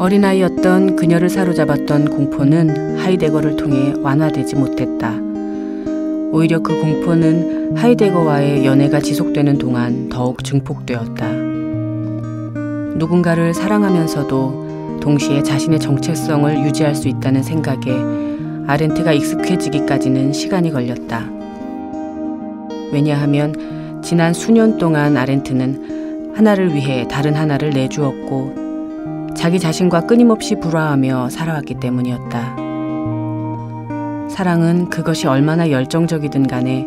어린아이였던 그녀를 사로잡았던 공포는 하이데거를 통해 완화되지 못했다. 오히려 그 공포는 하이데거와의 연애가 지속되는 동안 더욱 증폭되었다. 누군가를 사랑하면서도 동시에 자신의 정체성을 유지할 수 있다는 생각에 아렌트가 익숙해지기까지는 시간이 걸렸다. 왜냐하면 지난 수년 동안 아렌트는 하나를 위해 다른 하나를 내주었고 자기 자신과 끊임없이 불화하며 살아왔기 때문이었다. 사랑은 그것이 얼마나 열정적이든 간에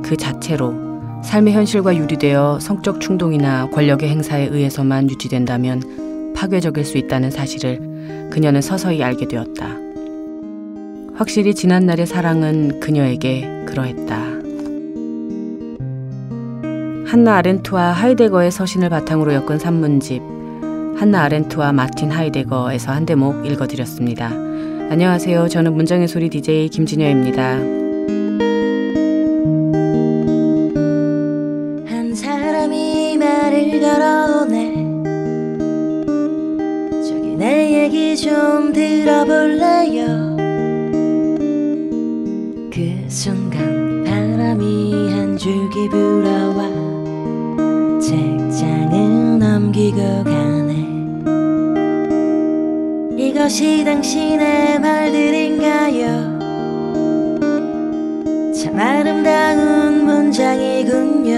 그 자체로 삶의 현실과 유리되어 성적 충동이나 권력의 행사에 의해서만 유지된다면 파괴적일 수 있다는 사실을 그녀는 서서히 알게 되었다. 확실히 지난날의 사랑은 그녀에게 그러했다. 한나 아렌트와 하이데거의 서신을 바탕으로 엮은 산문집 한나 아렌트와 마틴 하이데거에서 한 대목 읽어드렸습니다. 안녕하세요. 저는 문장의 소리 DJ 김진여입니다. 한 사람이 말을 걸어오네. 저기 내 얘기 좀 들어볼래요. 그 순간 바람이 한 줄기 불어와 책장을 넘기고 가네. 이것이 당신의 말들인가요? 참 아름다운 문장이군요.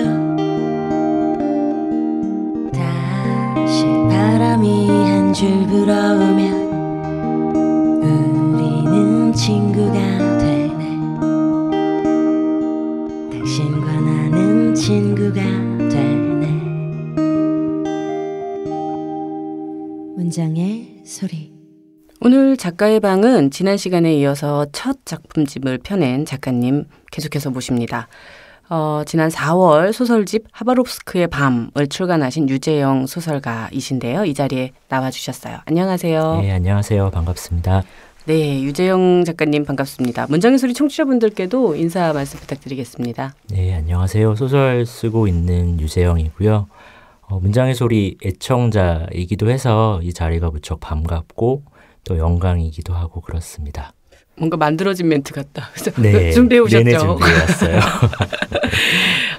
다시 바람이 한 줄 불어오면 우리는 친구가 되네. 당신과 나는 친구가 되네. 문장의 소리. 오늘 작가의 방은 지난 시간에 이어서 첫 작품집을 펴낸 작가님 계속해서 모십니다. 지난 4월 소설집 하바롭스크의 밤을 출간하신 유재영 소설가이신데요. 이 자리에 나와주셨어요. 안녕하세요. 네, 안녕하세요. 반갑습니다. 네, 유재영 작가님 반갑습니다. 문장의 소리 청취자분들께도 인사 말씀 부탁드리겠습니다. 네, 안녕하세요. 소설 쓰고 있는 유재영이고요. 문장의 소리 애청자이기도 해서 이 자리가 무척 반갑고 또 영광이기도 하고 그렇습니다. 뭔가 만들어진 멘트 같다. 네, 준비해 오셨죠? 네네, 준비해왔어요.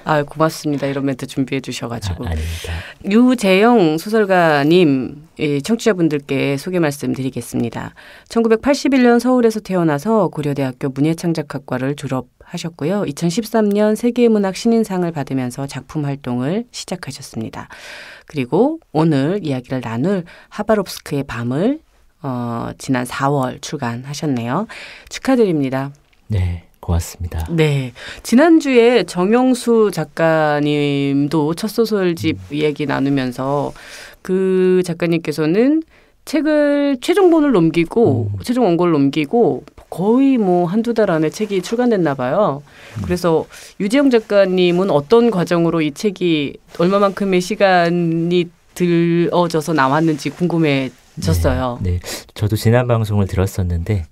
아, 고맙습니다. 이런 멘트 준비해 주셔가지고. 아닙니다. 유재영 소설가님 청취자분들께 소개 말씀드리겠습니다. 1981년 서울에서 태어나서 고려대학교 문예창작학과를 졸업하셨고요. 2013년 세계문학 신인상을 받으면서 작품 활동을 시작하셨습니다. 그리고 오늘 이야기를 나눌 하바롭스크의 밤을 지난 4월 출간하셨네요. 축하드립니다. 네, 고맙습니다. 네, 지난주에 정영수 작가님도 첫 소설집 얘기 나누면서 그 작가님께서는 책을 최종본을 넘기고 최종 원고를 넘기고 거의 뭐 한두 달 안에 책이 출간됐나 봐요. 그래서 유재영 작가님은 어떤 과정으로 이 책이 얼마만큼의 시간이 들어져서 나왔는지 궁금해졌어요. 네, 저도 지난 방송을 들었었는데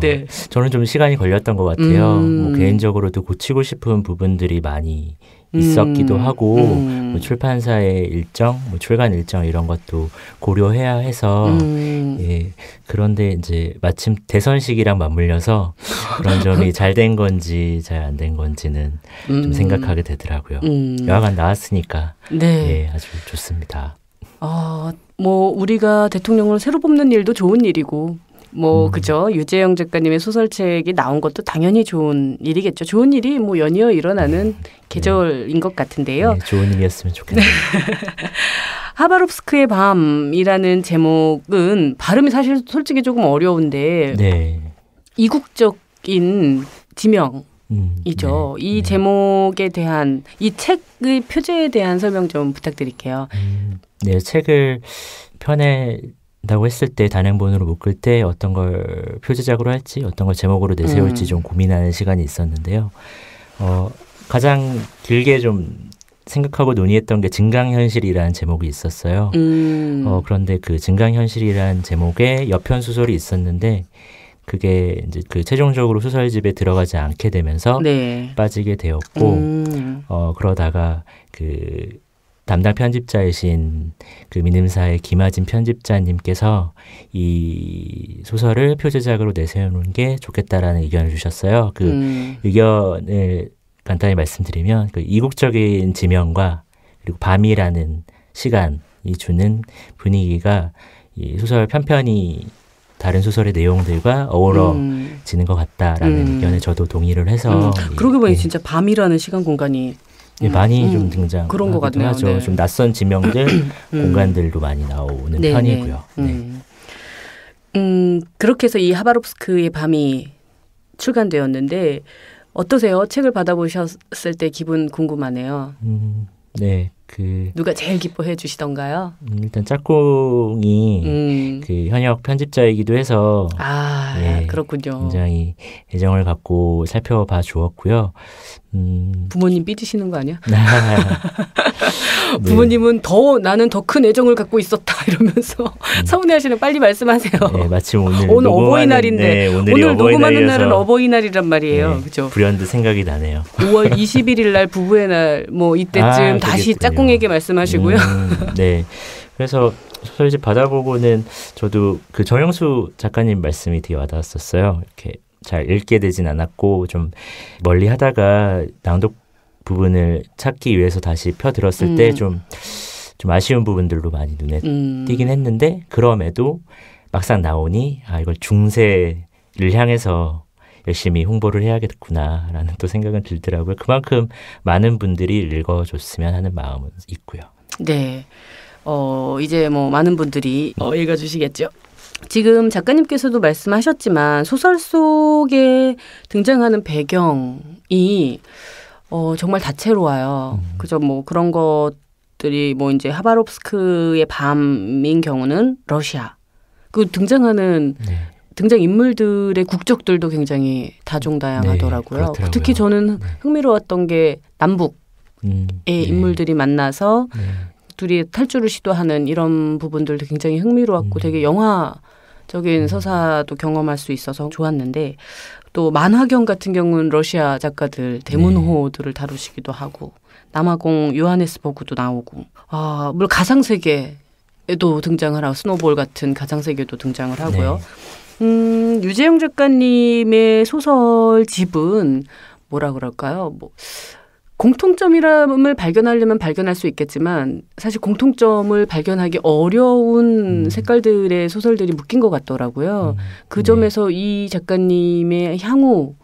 네. 저는 좀 시간이 걸렸던 것 같아요. 뭐 개인적으로도 고치고 싶은 부분들이 많이 있었기도 하고 뭐 출판사의 일정, 뭐 출간 일정 이런 것도 고려해야 해서 예, 그런데 이제 마침 대선 시기랑 맞물려서 그런 점이 잘 된 건지 잘 안 된 건지는 좀 생각하게 되더라고요. 여하간 나왔으니까 네. 예, 아주 좋습니다. 뭐 우리가 대통령을 새로 뽑는 일도 좋은 일이고 뭐 그죠. 유재영 작가님의 소설책이 나온 것도 당연히 좋은 일이겠죠. 좋은 일이 뭐 연이어 일어나는 계절인 것 같은데요. 네, 좋은 일이었으면 좋겠네요. 하바롭스크의 밤이라는 제목은 발음이 사실 솔직히 조금 어려운데 네. 이국적인 지명이죠. 네. 이 제목에 대한 이 책의 표제에 대한 설명 좀 부탁드릴게요. 네, 책을 펴낸다고 했을 때 단행본으로 묶을 때 어떤 걸 표제작으로 할지 어떤 걸 제목으로 내세울지 좀 고민하는 시간이 있었는데요. 가장 길게 좀 생각하고 논의했던 게 증강현실이라는 제목이 있었어요. 그런데 그 증강현실이라는 제목에 여편 소설이 있었는데 그게 이제 그 최종적으로 소설집에 들어가지 않게 되면서 네. 빠지게 되었고 그러다가 그 담당 편집자이신 그 민음사의 김하진 편집자님께서 이 소설을 표제작으로 내세우는 게 좋겠다라는 의견을 주셨어요. 그 의견을 간단히 말씀드리면 그 이국적인 지명과 그리고 밤이라는 시간이 주는 분위기가 이 소설 편편이 다른 소설의 내용들과 어우러지는 것 같다라는 의견에 저도 동의를 해서 그러고 보니 진짜 밤이라는 시간 공간이 많이 좀 등장 그런 것 같네요. 하죠. 네. 좀 낯선 지명들 공간들도 많이 나오는 네, 편이고요. 그렇게 해서 이 하바롭스크의 밤이 출간되었는데 어떠세요? 책을 받아보셨을 때 기분 궁금하네요. 네, 누가 제일 기뻐해 주시던가요? 일단 짝꿍이 그 현역 편집자이기도 해서 예, 그렇군요. 굉장히 애정을 갖고 살펴봐 주었고요. 부모님 삐지시는 거 아니야? 네. 부모님은 나는 더 큰 애정을 갖고 있었다 이러면서 서운해하시는 빨리 말씀하세요. 네, 마침 오늘 어버이날인데 오늘 녹음하는 날은 어버이날이란 말이에요. 네, 그렇죠? 불현듯 생각이 나네요. 5월 21일 날 부부의 날 뭐 이때쯤 다시 짝꿍에게 말씀하시고요. 네. 그래서 소설집 받아보고는 저도 그 정영수 작가님 말씀이 되게 와닿았었어요. 이렇게 잘 읽게 되진 않았고 좀 멀리 하다가 낭독 부분을 찾기 위해서 다시 펴들었을 때 좀 아쉬운 부분들도 많이 눈에 띄긴 했는데 그럼에도 막상 나오니 이걸 중세를 향해서 열심히 홍보를 해야겠구나라는 또 생각은 들더라고요. 그만큼 많은 분들이 읽어줬으면 하는 마음은 있고요. 네. 이제 뭐 많은 분들이 읽어주시겠죠. 지금 작가님께서도 말씀하셨지만 소설 속에 등장하는 배경이 정말 다채로워요. 그죠? 뭐 그런 것들이 뭐 이제 하바롭스크의 밤인 경우는 러시아. 그 등장하는 등장 인물들의 국적들도 굉장히 다종다양하더라고요. 네, 특히 저는 흥미로웠던 게 남북의 인물들이 만나서 둘이 탈주를 시도하는 이런 부분들도 굉장히 흥미로웠고 되게 영화적인 서사도 경험할 수 있어서 좋았는데 또 만화경 같은 경우는 러시아 작가들 대문호들을 다루시기도 하고 남아공 요하네스버그도 나오고 물론 가상세계에도 등장을 하고 스노볼 같은 가상세계도 등장을 하고요. 유재영 작가님의 소설집은 뭐라 그럴까요? 뭐 공통점이람을 발견하려면 발견할 수 있겠지만 사실 공통점을 발견하기 어려운 색깔들의 소설들이 묶인 것 같더라고요. 그 점에서 이 작가님의 향후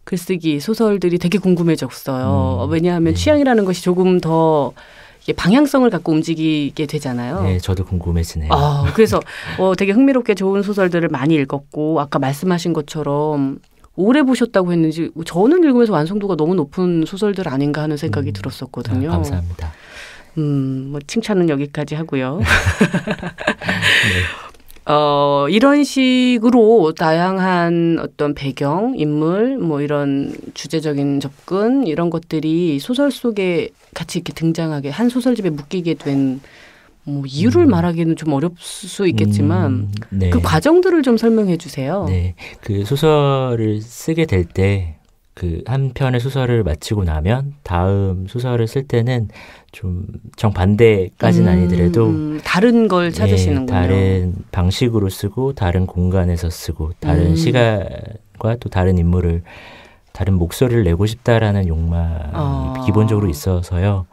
글쓰기 소설들이 되게 궁금해졌어요. 왜냐하면 취향이라는 것이 조금 더 방향성을 갖고 움직이게 되잖아요. 네, 저도 궁금해지네요. 그래서 되게 흥미롭게 좋은 소설들을 많이 읽었고 아까 말씀하신 것처럼 오래 보셨다고 했는지 저는 읽으면서 완성도가 너무 높은 소설들 아닌가 하는 생각이 들었었거든요. 감사합니다. 뭐 칭찬은 여기까지 하고요. 이런 식으로 다양한 어떤 배경, 인물, 뭐 이런 주제적인 접근 이런 것들이 소설 속에 같이 이렇게 등장하게 한 소설집에 묶이게 된 뭐 이유를 말하기는 좀 어렵을 수 있겠지만 그 과정들을 좀 설명해 주세요. 네, 그 소설을 쓰게 될 때 그 한 편의 소설을 마치고 나면 다음 소설을 쓸 때는 좀 정반대까지는 아니더라도 다른 걸 찾으시는군요. 다른 방식으로 쓰고 다른 공간에서 쓰고 다른 시간과 또 다른 인물을 다른 목소리를 내고 싶다라는 욕망이 기본적으로 있어서요.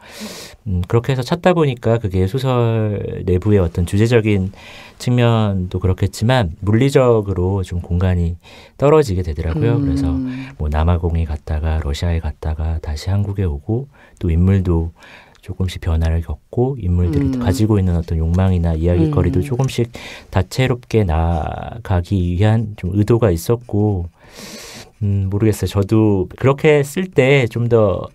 그렇게 해서 찾다 보니까 그게 소설 내부의 어떤 주제적인 측면도 그렇겠지만 물리적으로 좀 공간이 떨어지게 되더라고요. 그래서 뭐 남아공에 갔다가 러시아에 갔다가 다시 한국에 오고 또 인물도 조금씩 변화를 겪고 인물들이 가지고 있는 어떤 욕망이나 이야기거리도 조금씩 다채롭게 나아가기 위한 좀 의도가 있었고 모르겠어요. 저도 그렇게 쓸 때 좀 더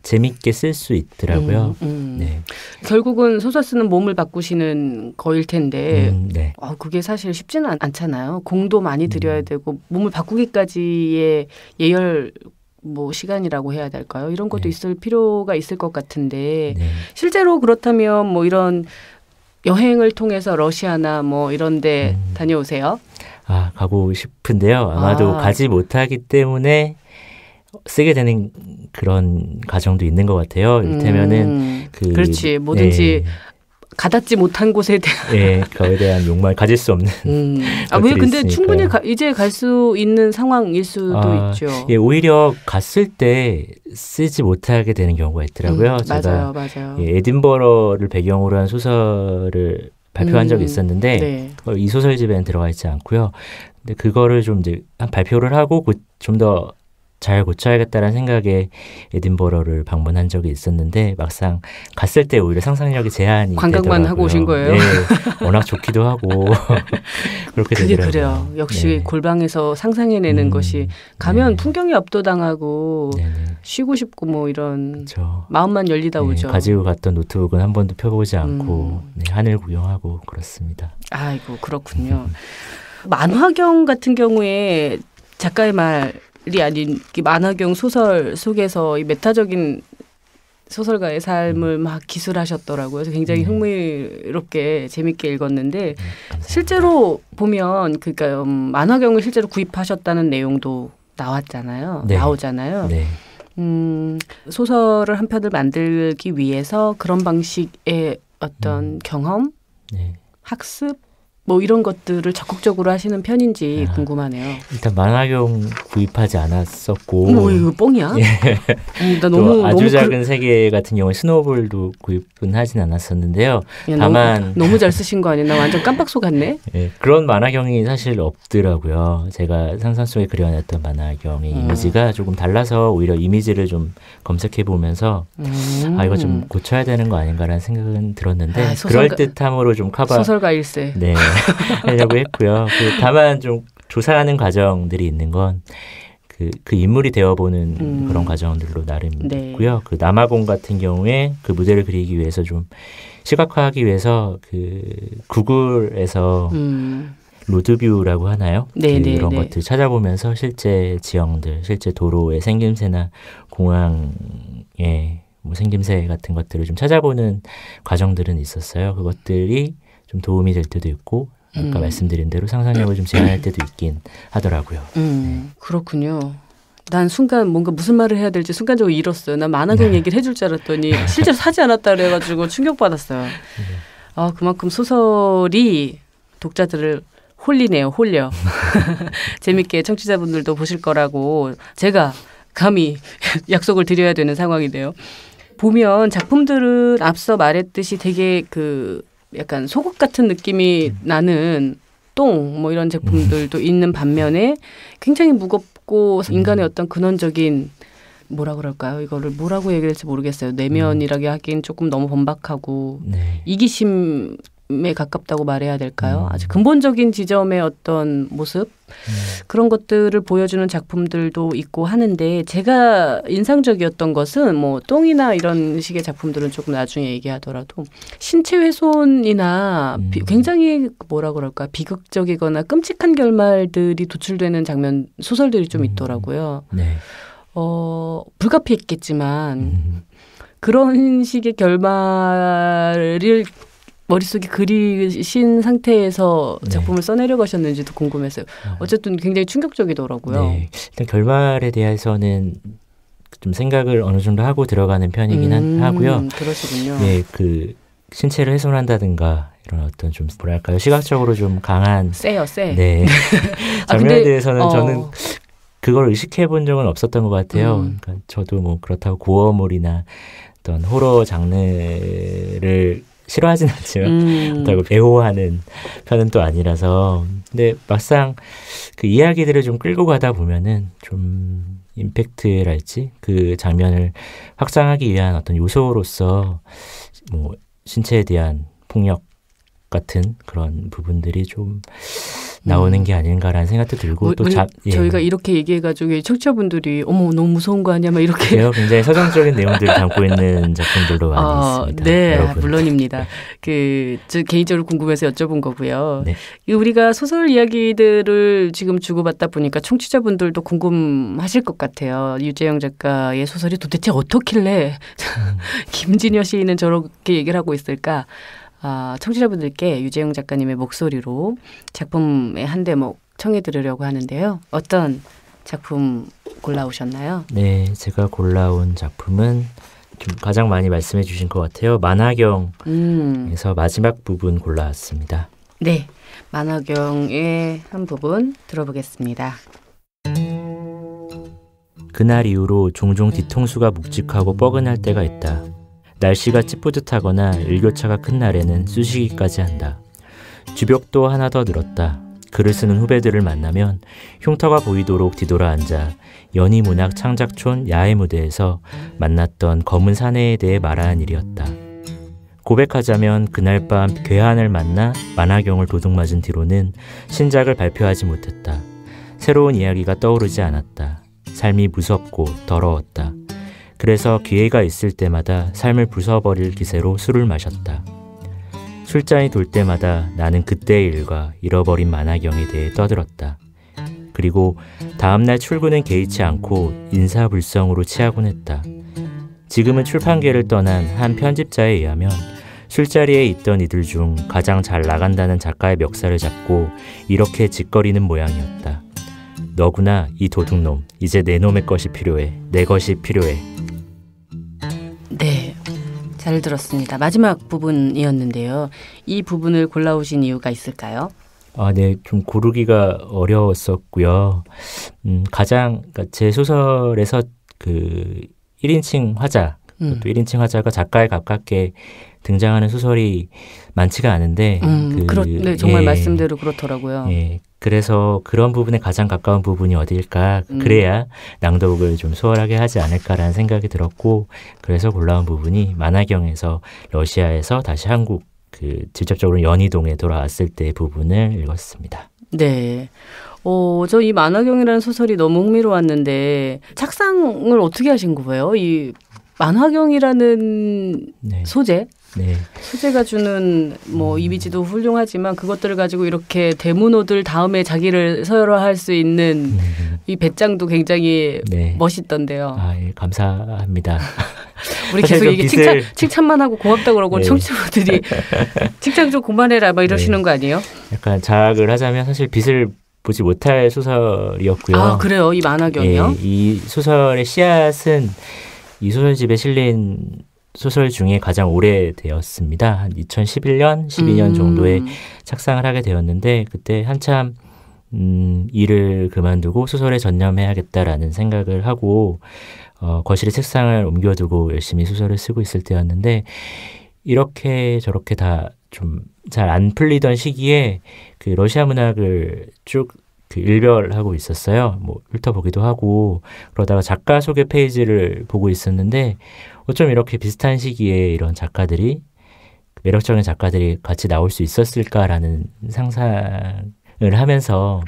재밌게 쓸 수 있더라고요. 네. 결국은 소설 쓰는 몸을 바꾸시는 거일 텐데 네. 그게 사실 쉽지는 않잖아요. 공도 많이 들여야 되고 몸을 바꾸기까지의 예열 뭐 시간이라고 해야 될까요? 이런 것도 있을 필요가 있을 것 같은데 실제로 그렇다면 뭐 이런 여행을 통해서 러시아나 뭐 이런 데 다녀오세요? 가고 싶은데요. 아마도 가지 못하기 때문에 쓰게 되는 그런 과정도 있는 것 같아요. 이를테면은 그렇지. 뭐든지 가닿지 못한 곳에 대한 그거에 대한 욕망을 가질 수 없는 왜 근데 있으니까요. 충분히 이제 갈 수 있는 상황일 수도 있죠. 오히려 갔을 때 쓰지 못하게 되는 경우가 있더라고요. 제가 맞아요. 에딘버러를 배경으로 한 소설을 발표한 적이 있었는데 이 소설집에는 들어가 있지 않고요. 근데 그거를 좀 이제 발표를 하고 좀 더 잘 고쳐야겠다는 생각에 에딘버러를 방문한 적이 있었는데 막상 갔을 때 오히려 상상력이 제한이 관광만 되더라고요. 하고 오신 거예요? 네, 워낙 좋기도 하고 그렇게 되더라고요. 그래요. 역시 골방에서 상상해내는 것이 가면 풍경이 압도당하고 쉬고 싶고 뭐 이런 그쵸. 마음만 열리다 오죠. 가지고 갔던 노트북은 한 번도 펴보지 않고 하늘 구경하고 그렇습니다. 아이고 그렇군요. 만화경 같은 경우에 작가의 말이 아닌 만화경 소설 속에서 이 메타적인 소설가의 삶을 막 기술하셨더라고요. 그래서 굉장히 흥미롭게 재밌게 읽었는데 실제로 보면 그러니까 만화경을 실제로 구입하셨다는 내용도 나왔잖아요. 나오잖아요. 소설을 한 편을 만들기 위해서 그런 방식의 어떤 경험, 학습 뭐 이런 것들을 적극적으로 하시는 편인지 궁금하네요. 일단 만화경 구입하지 않았었고. 뭐 이거 뽕이야? 나 너무 아주 작은 세계 같은 경우에 스노우볼도 구입은 하진 않았었는데요. 다만 너무 잘 쓰신 거 아니에요? 나 완전 깜빡 속았네. 그런 만화경이 사실 없더라고요. 제가 상상 속에 그려냈던 만화경의 이미지가 조금 달라서 오히려 이미지를 좀 검색해 보면서 이거 좀 고쳐야 되는 거 아닌가라는 생각은 들었는데 그럴듯함으로 좀 커버. 소설가 일세. 네. 하려고 했고요. 다만 좀 조사하는 과정들이 있는 건 그 인물이 되어보는 그런 과정들로 나름 있고요. 그 남아공 같은 경우에 그 무대를 그리기 위해서 좀 시각화하기 위해서 그 구글에서 로드뷰라고 하나요? 그런 것들 찾아보면서 실제 지형들, 실제 도로의 생김새나 공항의 뭐 생김새 같은 것들을 좀 찾아보는 과정들은 있었어요. 그것들이 좀 도움이 될 때도 있고 아까 말씀드린 대로 상상력을 좀 제한할 때도 있긴 하더라고요. 그렇군요. 난 순간 뭔가 무슨 말을 해야 될지 순간적으로 잃었어요. 난 만화경 얘기를 해줄 줄 알았더니 실제로 사지 않았다 그래가지고 충격받았어요. 그만큼 소설이 독자들을 홀리네요. 홀려. 재밌게 청취자분들도 보실 거라고 제가 감히 약속을 드려야 되는 상황이네요. 보면 작품들은 앞서 말했듯이 되게 약간 속옷 같은 느낌이 나는 똥 뭐 이런 제품들도 있는 반면에 굉장히 무겁고 인간의 어떤 근원적인 뭐라 그럴까요? 이거를 뭐라고 얘기를 할지 모르겠어요. 내면이라고 하기엔 조금 너무 번박하고 이기심에 가깝다고 말해야 될까요? 아주 근본적인 지점의 어떤 모습 그런 것들을 보여주는 작품들도 있고 하는데 제가 인상적이었던 것은 뭐 똥이나 이런 식의 작품들은 조금 나중에 얘기하더라도 신체 훼손이나 굉장히 뭐라 그럴까 비극적이거나 끔찍한 결말들이 도출되는 장면 소설들이 좀 있더라고요. 불가피했겠지만 그런 식의 결말을 머릿속에 그리신 상태에서 작품을 써내려 가셨는지도 궁금했어요. 어쨌든 굉장히 충격적이더라고요. 일단 결말에 대해서는 좀 생각을 어느 정도 하고 들어가는 편이긴 하고요. 그러시군요. 그 신체를 훼손한다든가 이런 어떤 좀 뭐랄까요 시각적으로 좀 강한 세요. 장면에 대해서는 저는 그걸 의식해 본 적은 없었던 것 같아요. 그러니까 저도 뭐 그렇다고 고어물이나 어떤 호러 장르를 싫어하진 않지만 그렇다고 애호하는 편은 또 아니라서 근데 막상 그 이야기들을 좀 끌고 가다 보면은 좀 임팩트랄지 그 장면을 확장하기 위한 어떤 요소로서 뭐 신체에 대한 폭력 같은 그런 부분들이 좀 나오는 게 아닌가라는 생각도 들고 저희가 이렇게 얘기해가지고 청취자분들이 어머 너무 무서운 거 아니야 막 이렇게 굉장히 서정적인 내용들을 담고 있는 작품들도 많이 있습니다. 네, 여러분. 물론입니다. 저 개인적으로 궁금해서 여쭤본 거고요. 우리가 소설 이야기들을 지금 주고받다 보니까 청취자분들도 궁금하실 것 같아요. 유재영 작가의 소설이 도대체 어떻길래 김진여 시인은 저렇게 얘기를 하고 있을까? 청취자분들께 유재영 작가님의 목소리로 작품의 한 대목 청해 들으려고 하는데요. 어떤 작품 골라오셨나요? 네, 제가 골라온 작품은 좀 가장 많이 말씀해 주신 것 같아요. 만화경에서 마지막 부분 골라왔습니다. 네, 만화경의 한 부분 들어보겠습니다. 그날 이후로 종종 뒤통수가 묵직하고 뻐근할 때가 있다. 날씨가 찌뿌듯하거나 일교차가 큰 날에는 쑤시기까지 한다. 주벽도 하나 더 늘었다. 글을 쓰는 후배들을 만나면 흉터가 보이도록 뒤돌아 앉아 연희문학 창작촌 야외 무대에서 만났던 검은 사내에 대해 말하는 일이었다. 고백하자면 그날 밤 괴한을 만나 만화경을 도둑맞은 뒤로는 신작을 발표하지 못했다. 새로운 이야기가 떠오르지 않았다. 삶이 무섭고 더러웠다. 그래서 기회가 있을 때마다 삶을 부숴버릴 기세로 술을 마셨다. 술잔이 돌 때마다 나는 그때의 일과 잃어버린 만화경에 대해 떠들었다. 그리고 다음날 출근은 개의치 않고 인사불성으로 취하곤 했다. 지금은 출판계를 떠난 한 편집자에 의하면 술자리에 있던 이들 중 가장 잘 나간다는 작가의 멱살을 잡고 이렇게 짓거리는 모양이었다. 너구나 이 도둑놈. 이제 내 놈의 것이 필요해. 내 것이 필요해. 네, 잘 들었습니다. 마지막 부분이었는데요. 이 부분을 골라오신 이유가 있을까요? 네, 좀 고르기가 어려웠었고요. 가장 그러니까 제 소설에서 그 1인칭 화자, 또 1인칭 화자가 작가에 가깝게 등장하는 소설이 많지가 않은데 네, 정말 말씀대로 그렇더라고요. 예, 그래서 그런 부분에 가장 가까운 부분이 어디일까? 그래야 낭독을 좀 수월하게 하지 않을까라는 생각이 들었고, 그래서 골라온 부분이 만화경에서 러시아에서 다시 한국 직접적으로 연희동에 돌아왔을 때 부분을 읽었습니다. 네. 저 이 만화경이라는 소설이 너무 흥미로웠는데 착상을 어떻게 하신 거예요? 이 만화경이라는 네. 소재? 네. 소재가 주는 이미지도 훌륭하지만 그것들을 가지고 이렇게 대문호들 다음에 자기를 서열화할 수 있는 이 배짱도 굉장히 네. 멋있던데요. 예, 감사합니다. 우리 계속 이게 칭찬만 하고 고맙다 그러고 네. 청취자분들이 칭찬 좀 그만해라 막 이러시는 네. 거 아니에요? 약간 자학을 하자면 사실 빛을 보지 못할 소설이었고요. 아, 그래요? 이 만화경이요? 예, 이 소설의 씨앗은 이 소설집에 실린 소설 중에 가장 오래되었습니다. 한 2011년, 12년 정도에 착상을 하게 되었는데 그때 한참 일을 그만두고 소설에 전념해야겠다라는 생각을 하고 거실에 책상을 옮겨두고 열심히 소설을 쓰고 있을 때였는데 이렇게 저렇게 다 좀 잘 안 풀리던 시기에 그 러시아 문학을 쭉 일별하고 있었어요. 훑어보기도 하고 그러다가 작가 소개 페이지를 보고 있었는데 어쩜 이렇게 비슷한 시기에 이런 작가들이 매력적인 작가들이 같이 나올 수 있었을까라는 상상을 하면서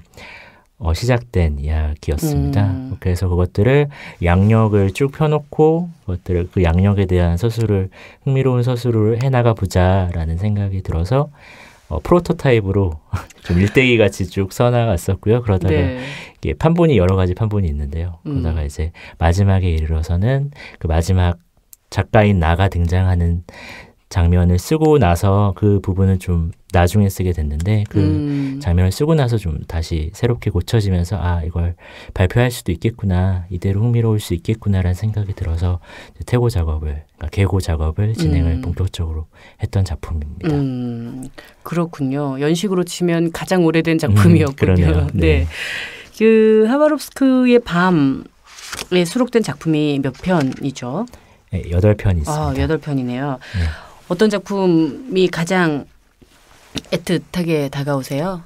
시작된 이야기였습니다. 그래서 그것들을 양력을 쭉 펴놓고 그것들을 그 양력에 대한 서술을 흥미로운 서술을 해나가 보자라는 생각이 들어서 프로토타입으로 좀 일대기 같이 쭉 써나갔었고요. 그러다가 네. 이게 판본이 여러 가지 판본이 있는데요. 그러다가 이제 마지막에 이르러서는 그 마지막 작가인 나가 등장하는 장면을 쓰고 나서 그 부분은 좀 나중에 쓰게 됐는데 그 장면을 쓰고 나서 좀 다시 새롭게 고쳐지면서 이걸 발표할 수도 있겠구나, 이대로 흥미로울 수 있겠구나라는 생각이 들어서 퇴고 작업을, 그러니까 개고 작업을 진행을 본격적으로 했던 작품입니다. 그렇군요. 연식으로 치면 가장 오래된 작품이었군요. 그러네요. 네. 그 하바롭스크의 밤에 수록된 작품이 몇 편이죠? 네, 8편이 있습니다. 8편이네요. 네. 어떤 작품이 가장 애틋하게 다가오세요?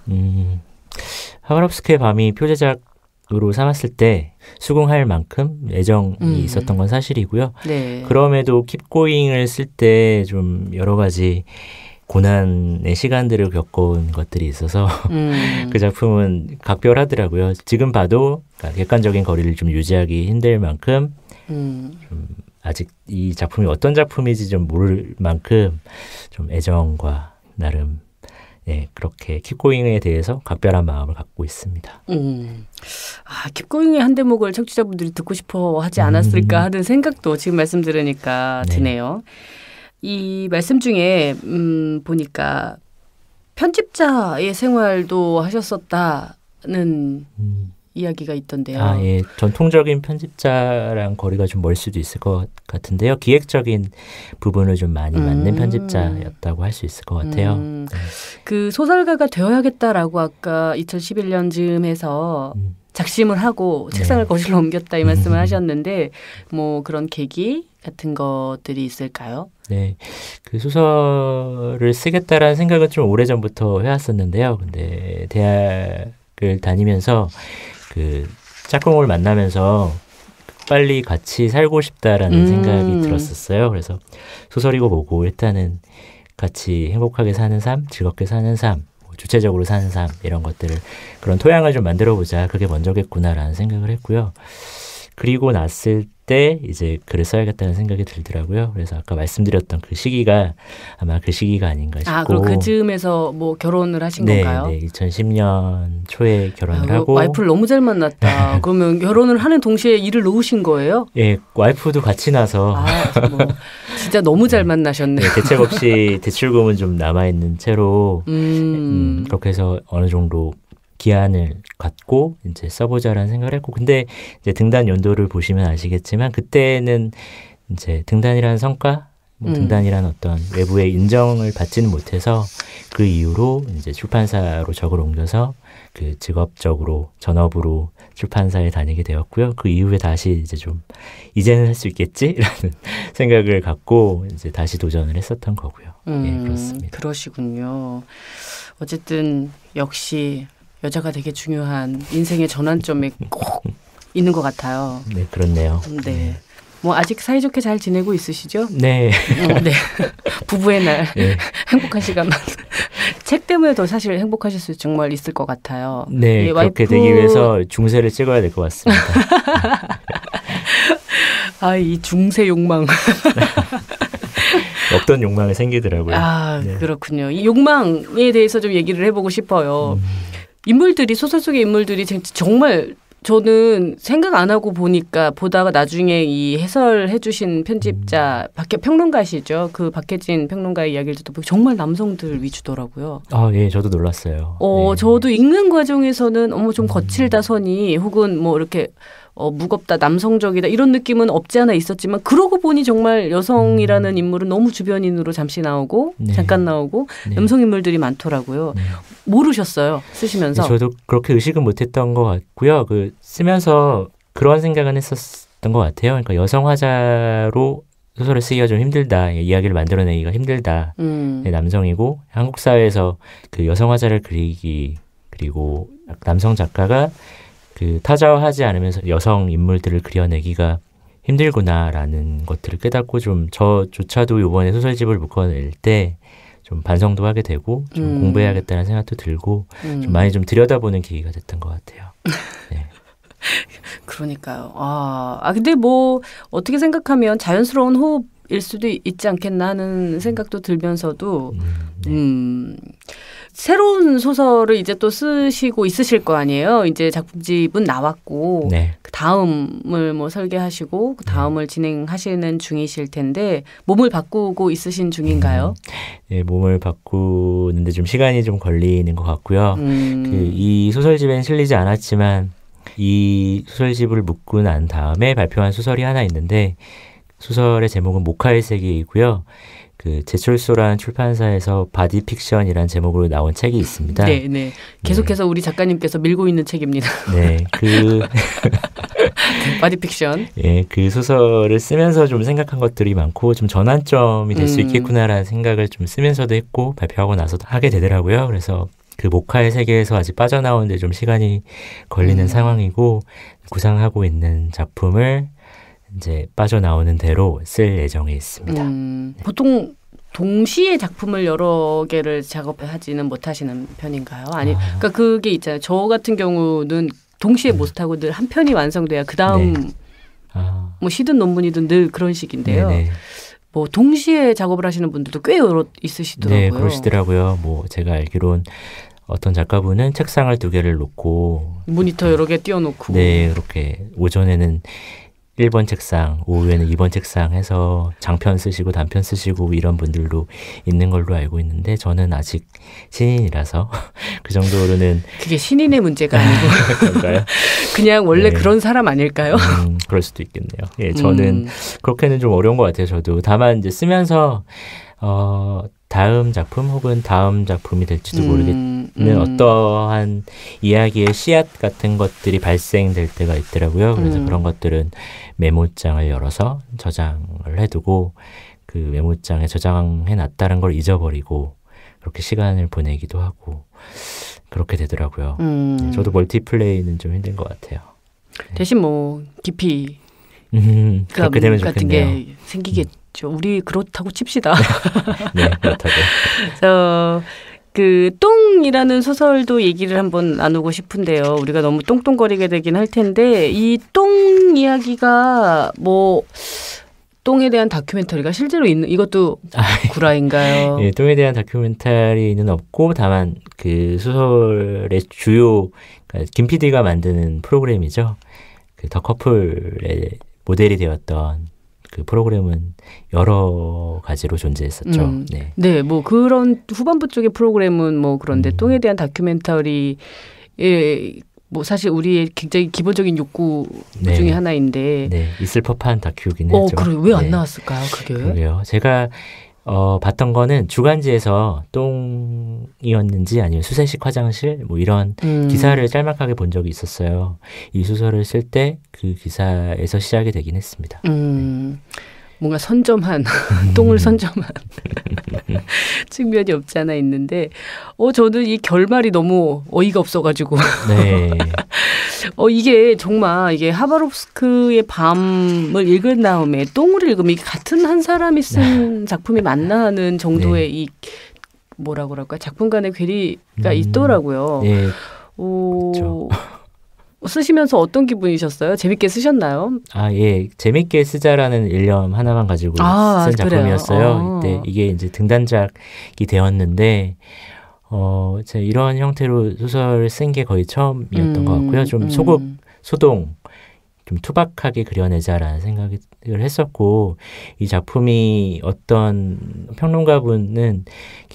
하바롭스크의 밤이 표제작으로 삼았을 때 수긍할 만큼 애정이 있었던 건 사실이고요. 네. 그럼에도 킵고잉을 쓸 때 좀 여러 가지 고난의 시간들을 겪어온 것들이 있어서 그 작품은 각별하더라고요. 지금 봐도 객관적인 거리를 좀 유지하기 힘들 만큼 좀 아직 이 작품이 어떤 작품인지 좀 모를 만큼 좀 애정과 나름 그렇게 킵고잉에 대해서 각별한 마음을 갖고 있습니다. 킵고잉의 한 대목을 청취자분들이 듣고 싶어 하지 않았을까 하는 생각도 지금 말씀 들으니까 드네요. 이 말씀 중에 보니까 편집자의 생활도 하셨었다는 이야기가 있던데요. 아, 예. 전통적인 편집자랑 거리가 좀 멀 수도 있을 것 같은데요. 기획적인 부분을 좀 많이 맡는 편집자였다고 할 수 있을 것 같아요. 네. 그 소설가가 되어야겠다라고 아까 2011년쯤 해서 작심을 하고 책상을 거실로 옮겼다 이 말씀을 하셨는데 뭐 그런 계기 같은 것들이 있을까요? 네. 그 소설을 쓰겠다라는 생각은 좀 오래전부터 해왔었는데요. 근데 대학을 다니면서 그 짝꿍을 만나면서 빨리 같이 살고 싶다라는 생각이 들었었어요. 그래서 소설이고 뭐고 일단은 같이 행복하게 사는 삶, 즐겁게 사는 삶, 주체적으로 사는 삶 이런 것들을 그런 토양을 좀 만들어보자. 그게 먼저겠구나라는 생각을 했고요. 그리고 났을 때 이제 글을 써야겠다는 생각이 들더라고요. 그래서 아까 말씀드렸던 그 시기가 아마 그 시기가 아닌가 싶고. 아, 그럼 그 즈음에서 뭐 결혼을 하신 네, 건가요? 네, 2010년 초에 결혼을 하고. 와이프를 너무 잘 만났다. 그러면 결혼을 하는 동시에 일을 놓으신 거예요? 예, 와이프도 같이 나서. 아, 뭐 진짜 너무 잘 만나셨네요. 네, 대책 없이 대출금은 좀 남아있는 채로 그렇게 해서 어느 정도 기한을 갖고 이제 써보자라는 생각을 했고, 근데 이제 등단 연도를 보시면 아시겠지만 그때는 이제 등단이라는 성과, 등단이라는 어떤 외부의 인정을 받지는 못해서 그 이후로 이제 출판사로 적을 옮겨서 그 직업적으로 전업으로 출판사에 다니게 되었고요. 그 이후에 다시 이제 좀 이제는 할 수 있겠지라는 생각을 갖고 이제 다시 도전을 했었던 거고요. 예, 그렇습니다. 그러시군요. 어쨌든 역시 여자가 되게 중요한 인생의 전환점에 꼭 있는 것 같아요. 네, 그렇네요. 네. 뭐 아직 사이좋게 잘 지내고 있으시죠? 네. 네. 부부의 날 네. 행복한 시간만. 책 때문에 더 사실 행복하실 수 정말 있을 것 같아요. 네, 예, 그렇게 되기 위해서 중세를 찍어야 될 것 같습니다. 아, 이 중세 욕망. 없던 욕망이 생기더라고요. 아, 네. 그렇군요. 이 욕망에 대해서 좀 얘기를 해보고 싶어요. 인물들이, 소설 속의 인물들이 정말 저는 생각 안 하고 보다가 나중에 이 해설해 주신 편집자, 평론가시죠. 그 박혜진 평론가의 이야기를 듣다 보니 정말 남성들 위주더라고요. 아, 예, 저도 놀랐어요. 네. 저도 읽는 과정에서는 좀 거칠다 선이, 혹은 뭐 이렇게 무겁다, 남성적이다 이런 느낌은 없지 않아 있었지만, 그러고 보니 정말 여성이라는 인물은 너무 주변인으로 잠시 나오고 네. 잠깐 나오고 네. 남성 인물들이 많더라고요. 네. 모르셨어요, 쓰시면서? 네, 저도 그렇게 의식은 못했던 것 같고요. 그 쓰면서 그런 생각은 했었던 것 같아요. 그러니까 여성 화자로 소설을 쓰기가 좀 힘들다, 이야기를 만들어내기가 힘들다. 남성이고 한국 사회에서 그 여성 화자를 그리기, 그리고 남성 작가가 그 타자화하지 않으면서 여성 인물들을 그려내기가 힘들구나라는 것들을 깨닫고, 좀 저조차도 이번에 소설집을 묶어낼 때 좀 반성도 하게 되고 좀 공부해야겠다는 생각도 들고 좀 많이 좀 들여다보는 계기가 됐던 것 같아요. 네. 그러니까요. 근데 뭐 어떻게 생각하면 자연스러운 호흡일 수도 있지 않겠나 하는 생각도 들면서도 네. 새로운 소설을 이제 또 쓰시고 있으실 거 아니에요. 이제 작품집은 나왔고 네. 그 다음을 뭐 설계하시고 그 다음을 진행하시는 중이실 텐데, 몸을 바꾸고 있으신 중인가요? 네, 몸을 바꾸는데 좀 시간이 좀 걸리는 것 같고요. 이 소설집엔 실리지 않았지만 이 소설집을 묶고 난 다음에 발표한 소설이 하나 있는데, 소설의 제목은 모카의 세계이고요. 그 제철소라는 출판사에서 바디 픽션이라는 제목으로 나온 책이 있습니다. 네, 네. 계속해서 우리 작가님께서 밀고 있는 책입니다. 네, 바디 픽션. 예, 그 소설을 쓰면서 좀 생각한 것들이 많고 좀 전환점이 될 수 있겠구나라는 생각을 좀 쓰면서도 했고 발표하고 나서도 하게 되더라고요. 그래서 그 모카의 세계에서 아직 빠져나오는데 좀 시간이 걸리는 상황이고, 구상하고 있는 작품을 이제 빠져나오는 대로 쓸 예정에 있습니다. 보통 동시에 작품을 여러 개를 작업하지는 못하시는 편인가요? 그러니까 그게 있잖아요. 저 같은 경우는 동시에 못하고 늘 한 편이 완성돼야 그 다음 네. 뭐 시든 논문이든 늘 그런 식인데요. 네네. 뭐 동시에 작업을 하시는 분들도 꽤 여러 있으시더라고요. 네, 그러시더라고요. 뭐 제가 알기론 어떤 작가분은 책상을 2개를 놓고 모니터 여러 개 띄워놓고. 네, 그렇게 오전에는 1번 책상, 오후에는 2번 책상 해서 장편 쓰시고 단편 쓰시고 이런 분들도 있는 걸로 알고 있는데 저는 아직 신인이라서 그 정도로는 그게 신인의 문제가 아니고 그런가요? 그냥 원래 네. 그런 사람 아닐까요? 그럴 수도 있겠네요. 예, 저는 그렇게는 좀 어려운 것 같아요. 저도 다만 이제 쓰면서 다음 작품 혹은 다음 작품이 될지도 모르겠는 어떠한 이야기의 씨앗 같은 것들이 발생될 때가 있더라고요. 그래서 그런 것들은 메모장을 열어서 저장을 해두고 그 메모장에 저장해놨다는 걸 잊어버리고 그렇게 시간을 보내기도 하고 그렇게 되더라고요. 저도 멀티플레이는 좀 힘든 것 같아요. 대신 뭐 깊이 그렇게 되면 같은 좋겠네요. 게 생기겠죠. 우리 그렇다고 칩시다. 네, 그렇다고. 그 똥이라는 소설도 얘기를 한번 나누고 싶은데요. 우리가 너무 똥똥거리게 되긴 할 텐데 이 똥 이야기가 뭐 똥에 대한 다큐멘터리가 실제로 있는 이것도 구라인가요? 예, 똥에 대한 다큐멘터리는 없고 다만 그 소설의 주요 그러니까 김 PD가 만드는 프로그램이죠. 그 더 커플의 모델이 되었던 그 프로그램은 여러 가지로 존재했었죠. 네. 네, 뭐 그런 후반부 쪽의 프로그램은 뭐 그런데 똥에 대한 다큐멘터리 뭐 사실 우리의 굉장히 기본적인 욕구 네. 중에 하나인데 네, 있을 법한 다큐긴 했죠. 그래 왜 안 네. 나왔을까요, 그게? 그러게요. 제가 봤던 거는 주간지에서 똥이었는지 아니면 수세식 화장실 뭐 이런 기사를 짤막하게 본 적이 있었어요. 이 소설을 쓸 때 그 기사에서 시작이 되긴 했습니다. 뭔가 선점한 똥을 선점한 측면이 없지 않아 있는데 저는 이 결말이 너무 어이가 없어가지고 네. 이게 정말 이게 하바롭스크의 밤을 읽은 다음에 똥을 읽으면 이게 같은 한 사람이 쓴 작품이 맞나 하는 정도의 이 뭐라고 그럴까 작품 간의 괴리가 있더라고요. 네. 그렇죠. 쓰시면서 어떤 기분이셨어요? 재밌게 쓰셨나요? 예. 재밌게 쓰자라는 일념 하나만 가지고 쓴 작품이었어요. 이때 이게 이제 등단작이 되었는데, 제가 이런 형태로 소설을 쓴 게 거의 처음이었던 것 같고요. 좀 소동, 좀 투박하게 그려내자라는 생각을 했었고, 이 작품이 어떤 평론가분은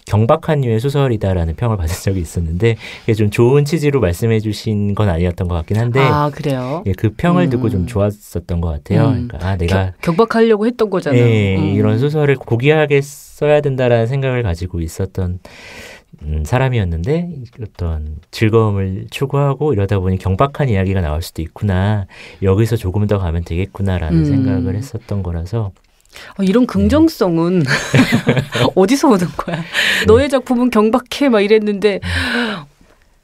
경박한 류의 소설이다라는 평을 받은 적이 있었는데 그게 좀 좋은 취지로 말씀해 주신 건 아니었던 것 같긴 한데 그래요? 예, 그 평을 듣고 좀 좋았었던 것 같아요. 그러니까 내가 경박하려고 했던 거잖아요. 이런 소설을 고귀하게 써야 된다라는 생각을 가지고 있었던 사람이었는데 어떤 즐거움을 추구하고 이러다 보니 경박한 이야기가 나올 수도 있구나. 여기서 조금 더 가면 되겠구나라는 생각을 했었던 거라서 이런 긍정성은 어디서 오는 거야? 너의 작품은 경박해 막 이랬는데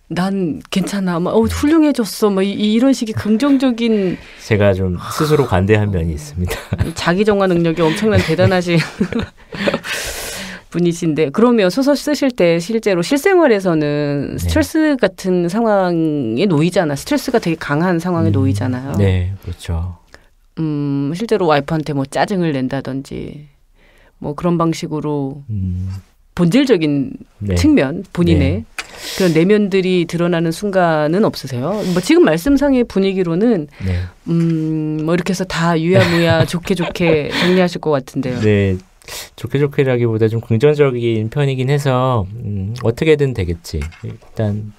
난 괜찮아, 막 훌륭해졌어, 막 이런 식의 긍정적인 제가 좀 스스로 관대한 면이 있습니다. 자기 정화 능력이 엄청난 대단하신 분이신데 그러면 소설 쓰실 때 실제로 실생활에서는 스트레스 같은 상황에 놓이잖아. 스트레스가 되게 강한 상황에 놓이잖아요. 네, 그렇죠. 실제로 와이프한테 뭐 짜증을 낸다든지 뭐 그런 방식으로 본질적인 측면 본인의 그런 내면들이 드러나는 순간은 없으세요? 뭐 지금 말씀상의 분위기로는 뭐 이렇게 해서 다 유야무야 좋게 정리하실 것 같은데요. 네. 좋게라기보다 좀 긍정적인 편이긴 해서 어떻게든 되겠지. 일단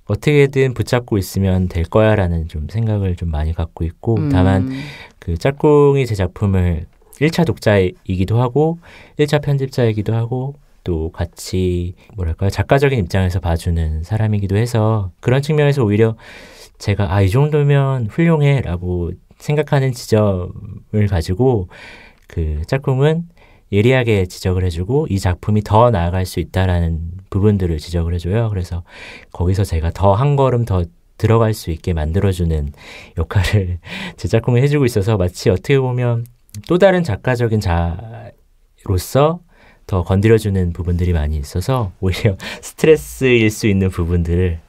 어떻게든 붙잡고 있으면 될 거야라는 좀 생각을 좀 많이 갖고 있고 다만 그 짝꿍이 제 작품을 1차 독자이기도 하고 1차 편집자이기도 하고 또 같이 뭐랄까요 작가적인 입장에서 봐주는 사람이기도 해서 그런 측면에서 오히려 제가 이 정도면 훌륭해라고 생각하는 지점을 가지고 그 짝꿍은 예리하게 지적을 해주고 이 작품이 더 나아갈 수 있다라는 부분들을 지적을 해줘요. 그래서 거기서 제가 더 한 걸음 더 들어갈 수 있게 만들어주는 역할을 제 짝꿍이 해주고 있어서 마치 어떻게 보면 또 다른 작가적인 자로서 더 건드려주는 부분들이 많이 있어서 오히려 스트레스일 수 있는 부분들을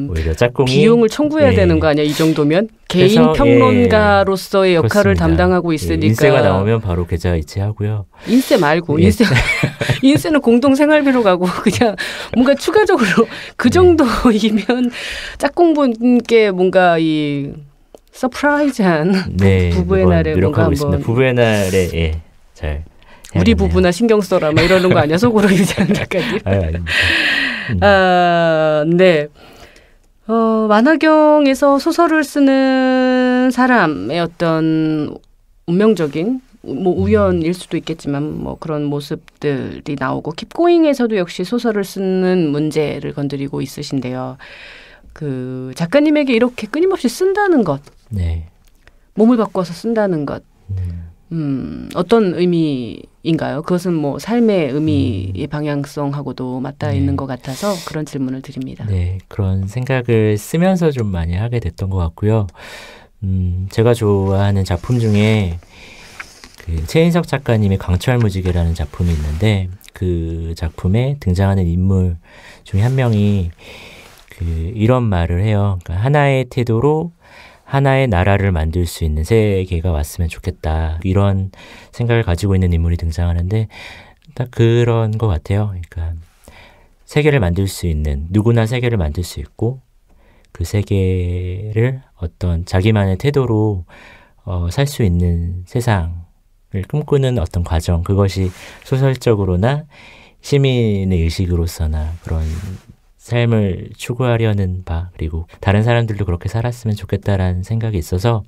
오히려 짝꿍이 비용을 청구해야 되는 거 아니야? 이 정도면? 개인 평론가로서의 역할을 그렇습니다. 담당하고 있으니까. 인세가 나오면 바로 계좌 이체하고요. 인세 말고 인세는 공동생활비로 가고 그냥 뭔가 추가적으로 그 정도이면 짝꿍분께 뭔가 서프라이즈한 네, 부부의 매번 날에 뭔가 노력하고 있습니다. 한번 부부의 날에 예, 잘 우리 해야겠네요. 부부나 신경 써라 막 이러는 거 아니야? 속으로 유지한 작가님. 아닙니다. 네. 만화경에서 소설을 쓰는 사람의 어떤 운명적인 뭐 우연일 수도 있겠지만 뭐 그런 모습들이 나오고 킵고잉에서도 역시 소설을 쓰는 문제를 건드리고 있으신데요. 그 작가님에게 이렇게 끊임없이 쓴다는 것, 네. 몸을 바꿔서 쓴다는 것, 어떤 의미인가요? 그것은 뭐 삶의 의미의 방향성하고도 맞닿아 있는 것 같아서 그런 질문을 드립니다. 네, 그런 생각을 쓰면서 좀 많이 하게 됐던 것 같고요. 제가 좋아하는 작품 중에 그 최인석 작가님의 강철무지개라는 작품이 있는데 그 작품에 등장하는 인물 중에 한 명이 그 이런 말을 해요. 그러니까 하나의 태도로 하나의 나라를 만들 수 있는 세계가 왔으면 좋겠다. 이런 생각을 가지고 있는 인물이 등장하는데 딱 그런 것 같아요. 그러니까 세계를 만들 수 있는 누구나 세계를 만들 수 있고 그 세계를 어떤 자기만의 태도로 살 수 있는 세상을 꿈꾸는 어떤 과정 그것이 소설적으로나 시민의 의식으로서나 그런 삶을 추구하려는 바 그리고 다른 사람들도 그렇게 살았으면 좋겠다라는 생각이 있어서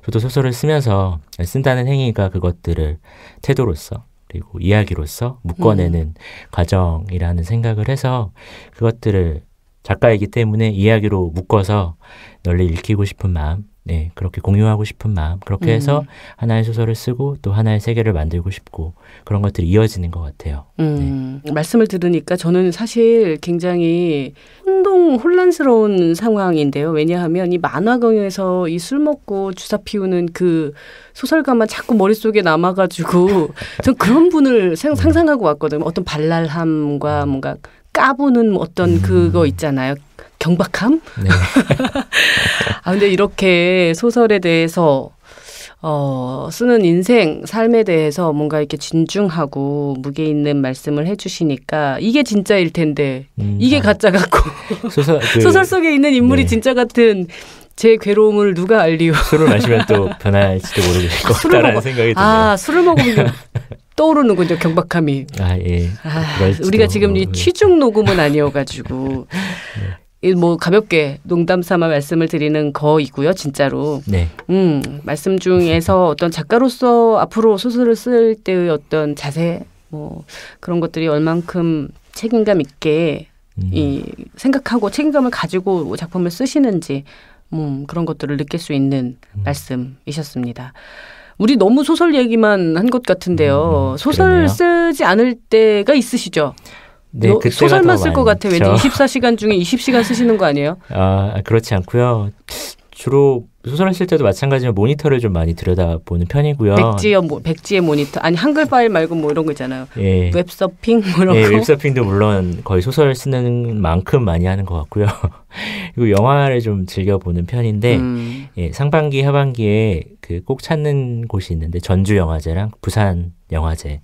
저도 소설을 쓰면서 쓴다는 행위가 그것들을 태도로서 그리고 이야기로서 묶어내는 과정이라는 생각을 해서 그것들을 작가이기 때문에 이야기로 묶어서 널리 읽히고 싶은 마음 네, 그렇게 공유하고 싶은 마음 그렇게 해서 하나의 소설을 쓰고 또 하나의 세계를 만들고 싶고 그런 것들이 이어지는 것 같아요. 네. 말씀을 들으니까 저는 사실 굉장히 혼란스러운 상황인데요. 왜냐하면 이 만화경에서 이 술 먹고 주사 피우는 그 소설가만 자꾸 머릿속에 남아가지고 전 그런 분을 상상하고 왔거든요. 어떤 발랄함과 뭔가 까부는 어떤 그거 있잖아요. 경박함? 네. 근데 이렇게 소설에 대해서 쓰는 인생, 삶에 대해서 뭔가 이렇게 진중하고 무게 있는 말씀을 해주시니까 이게 진짜일 텐데 이게 가짜 같고 소설 속에 있는 인물이 네. 진짜 같은 제 괴로움을 누가 알리요. 술을 마시면 또 변할지도 모르겠을 것 같다라는 생각이 드네요. 술을 먹으면 떠오르는군요, 경박함이. 예. 우리가 지금 이 취중 녹음은 아니어가지고 뭐 가볍게 농담 삼아 말씀을 드리는 거이고요, 진짜로. 네. 말씀 중에서 어떤 작가로서 앞으로 소설을 쓸 때의 어떤 자세, 뭐 그런 것들이 얼만큼 책임감 있게 생각하고 책임감을 가지고 작품을 쓰시는지 그런 것들을 느낄 수 있는 말씀이셨습니다. 우리 너무 소설 얘기만 한 것 같은데요. 소설 그러네요. 쓰지 않을 때가 있으시죠? 네, 소설만 쓸 것 같아. 왠지 24시간 중에 20시간 쓰시는 거 아니에요? 그렇지 않고요. 주로 소설을 쓸 때도 마찬가지로 모니터를 좀 많이 들여다보는 편이고요. 백지의 모니터. 아니 한글 파일 말고 뭐 이런 거 있잖아요. 예. 웹서핑 뭐 이런 거. 웹서핑도 물론 거의 소설 쓰는 만큼 많이 하는 것 같고요. 그리고 영화를 좀 즐겨보는 편인데 상반기 하반기에 그 꼭 찾는 곳이 있는데 전주 영화제랑 부산 영화제를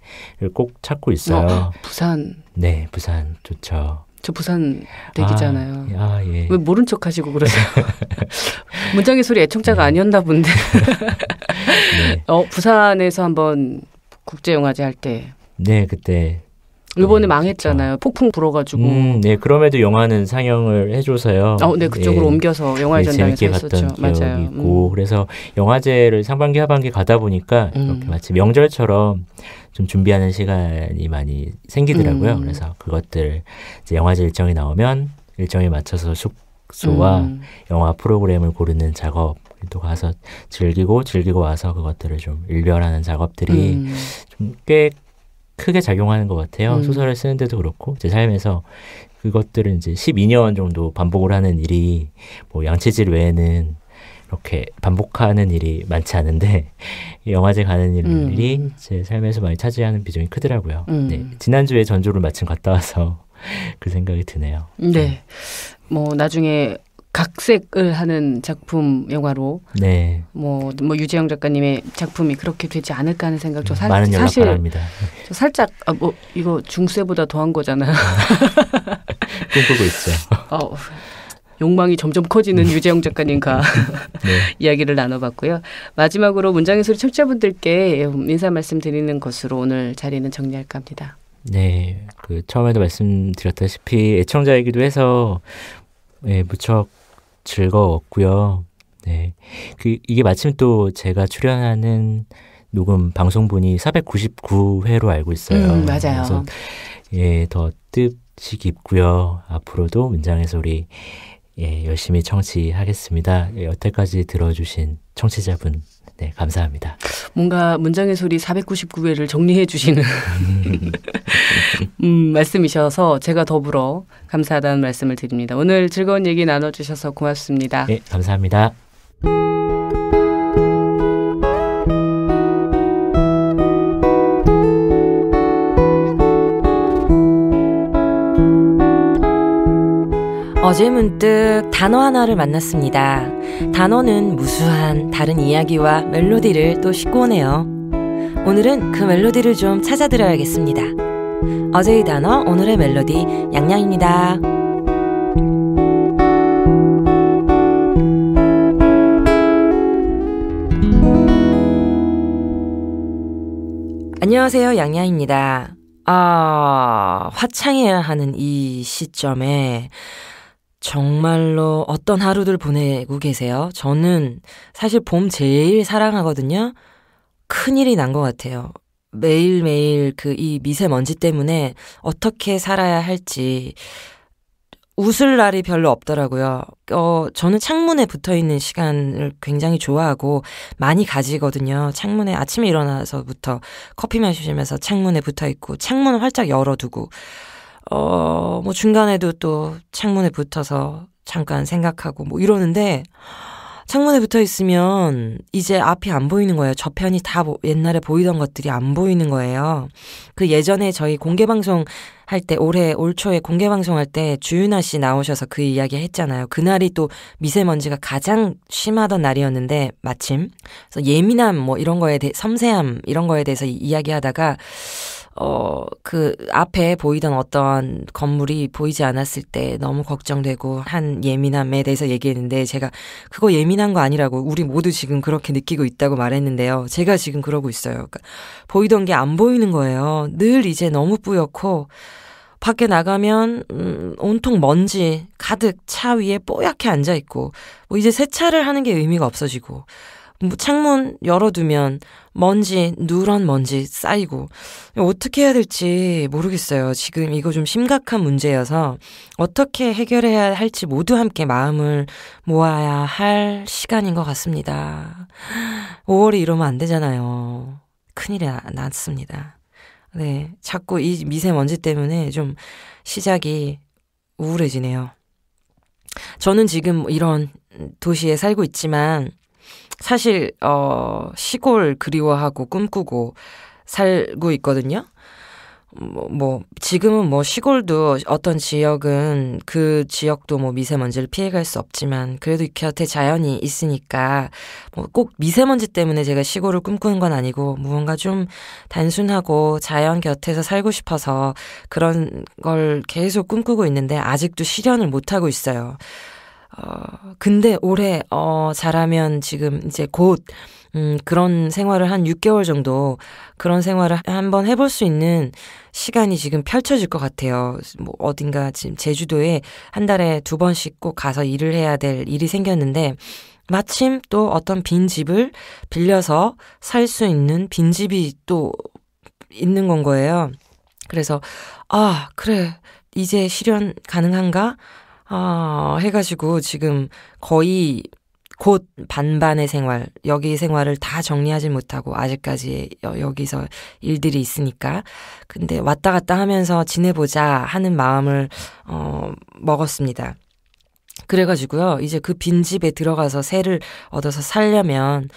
꼭 찾고 있어요. 부산. 네, 부산 좋죠. 저 부산 댁이잖아요. 예. 왜 모른 척 하시고 그러세요? 문장의 소리 애청자가 아니었나 본데. 네. 부산에서 한번 국제영화제 할 때. 네, 그때. 이번에 망했잖아요. 폭풍 불어가지고. 네, 그럼에도 영화는 상영을 해줘서요. 네, 그쪽으로 옮겨서 영화의 전당에서 했었죠. 재밌게 봤던 기억이 맞아요. 있고 그래서 영화제를 상반기 하반기 가다 보니까 이렇게 마치 명절처럼 좀 준비하는 시간이 많이 생기더라고요. 그래서 그것들 이제 영화제 일정이 나오면 일정에 맞춰서 숙소와 영화 프로그램을 고르는 작업 또 가서 즐기고 와서 그것들을 좀 일별하는 작업들이 좀 꽤 크게 작용하는 것 같아요. 소설을 쓰는데도 그렇고 제 삶에서 그것들은 이제 12년 정도 반복을 하는 일이 뭐 양치질 외에는 이렇게 반복하는 일이 많지 않은데 영화제 가는 일이 제 삶에서 많이 차지하는 비중이 크더라고요. 네, 지난주에 전주를 마침 갔다 와서 그 생각이 드네요. 네. 뭐 나중에 각색을 하는 작품 영화로 네. 뭐 유재영 작가님의 작품이 그렇게 되지 않을까 하는 생각 많은 연락 사실 바랍니다. 저 살짝 이거 중세보다 더한 거잖아요. 꿈꾸고 있죠. 욕망이 점점 커지는 유재영 작가님과 네. 이야기를 나눠봤고요. 마지막으로 문장의 소리 청취자분들께 인사 말씀 드리는 것으로 오늘 자리는 정리할까 합니다. 네, 그 처음에도 말씀드렸다시피 애청자이기도 해서 무척 즐거웠고요. 네, 이게 마침 또 제가 출연하는 녹음 방송분이 499회로 알고 있어요. 맞아요. 그래서 더 뜻이 깊고요. 앞으로도 문장의 소리 열심히 청취하겠습니다. 여태까지 들어주신 청취자분 감사합니다. 뭔가 문장의 소리 499회를 정리해 주시는 말씀이셔서 제가 더불어 감사하다는 말씀을 드립니다. 오늘 즐거운 얘기 나눠주셔서 고맙습니다. 네, 감사합니다. 어제 문득 단어 하나를 만났습니다. 단어는 무수한 다른 이야기와 멜로디를 또 싣고 오네요. 오늘은 그 멜로디를 좀 찾아드려야겠습니다. 어제의 단어, 오늘의 멜로디, 양양입니다. 안녕하세요, 양양입니다. 화창해야 하는 이 시점에 정말로 어떤 하루들 보내고 계세요? 저는 사실 봄 제일 사랑하거든요. 큰일이 난 것 같아요. 매일매일 이 미세먼지 때문에 어떻게 살아야 할지 웃을 날이 별로 없더라고요. 저는 창문에 붙어있는 시간을 굉장히 좋아하고 많이 가지거든요. 창문에 아침에 일어나서부터 커피 마시면서 창문에 붙어있고 창문을 활짝 열어두고 중간에도 또 창문에 붙어서 잠깐 생각하고 이러는데 창문에 붙어 있으면 이제 앞이 안 보이는 거예요. 저편이 다 옛날에 보이던 것들이 안 보이는 거예요. 예전에 저희 공개방송 할 때 올 초에 공개방송 할 때 주윤아 씨 나오셔서 그 이야기 했잖아요. 그날이 또 미세먼지가 가장 심하던 날이었는데 마침 그래서 예민함 이런 거에 대해 섬세함 이런 거에 대해서 이야기하다가 앞에 보이던 어떤 건물이 보이지 않았을 때 너무 걱정되고 한 예민함에 대해서 얘기했는데 제가 그거 예민한 거 아니라고 우리 모두 지금 그렇게 느끼고 있다고 말했는데요. 제가 지금 그러고 있어요. 그러니까 보이던 게 안 보이는 거예요. 늘 이제 너무 뿌옇고 밖에 나가면 온통 먼지 가득 차 위에 뽀얗게 앉아있고 이제 세차를 하는 게 의미가 없어지고 창문 열어두면 누런 먼지 쌓이고 어떻게 해야 될지 모르겠어요. 지금 이거 좀 심각한 문제여서 어떻게 해결해야 할지 모두 함께 마음을 모아야 할 시간인 것 같습니다. 5월이 이러면 안 되잖아요. 큰일이 났습니다. 네, 자꾸 이 미세먼지 때문에 좀 시작이 우울해지네요. 저는 지금 이런 도시에 살고 있지만 사실 시골 그리워하고 꿈꾸고 살고 있거든요. 지금은 시골도 어떤 지역은 그 지역도 미세먼지를 피해갈 수 없지만 그래도 곁에 자연이 있으니까 꼭 미세먼지 때문에 제가 시골을 꿈꾸는 건 아니고 무언가 좀 단순하고 자연 곁에서 살고 싶어서 그런 걸 계속 꿈꾸고 있는데 아직도 실현을 못하고 있어요. 근데 올해, 잘하면 지금 이제 곧, 그런 생활을 한 6개월 정도 그런 생활을 한번 해볼 수 있는 시간이 지금 펼쳐질 것 같아요. 어딘가 지금 제주도에 한 달에 2번씩 꼭 가서 일을 해야 될 일이 생겼는데 마침 또 어떤 빈집을 빌려서 살 수 있는 빈집이 또 있는 건 거예요. 그래서, 그래. 이제 실현 가능한가? 해가지고 지금 거의 곧 반반의 생활, 여기 생활을 다 정리하지 못하고 아직까지 여기서 일들이 있으니까. 근데 왔다 갔다 하면서 지내보자 하는 마음을, 먹었습니다. 그래가지고요, 이제 그 빈집에 들어가서 새를 얻어서 살려면,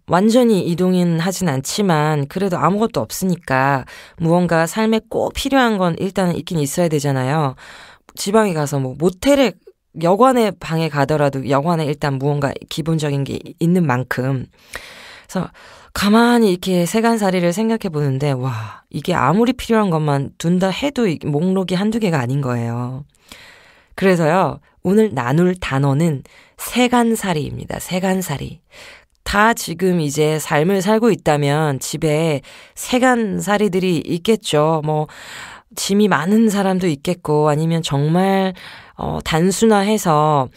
완전히 이동은 하진 않지만, 그래도 아무것도 없으니까, 무언가 삶에 꼭 필요한 건 일단은 있긴 있어야 되잖아요. 지방에 가서 모텔에 여관의 방에 가더라도 여관에 일단 무언가 기본적인 게 있는 만큼 그래서 가만히 이렇게 세간살이를 생각해 보는데 와 이게 아무리 필요한 것만 둔다 해도 목록이 한두 개가 아닌 거예요. 그래서요 오늘 나눌 단어는 세간살이입니다. 세간살이. 다 지금 이제 삶을 살고 있다면 집에 세간살이들이 있겠죠. 뭐 짐이 많은 사람도 있겠고 아니면 정말 단순화해서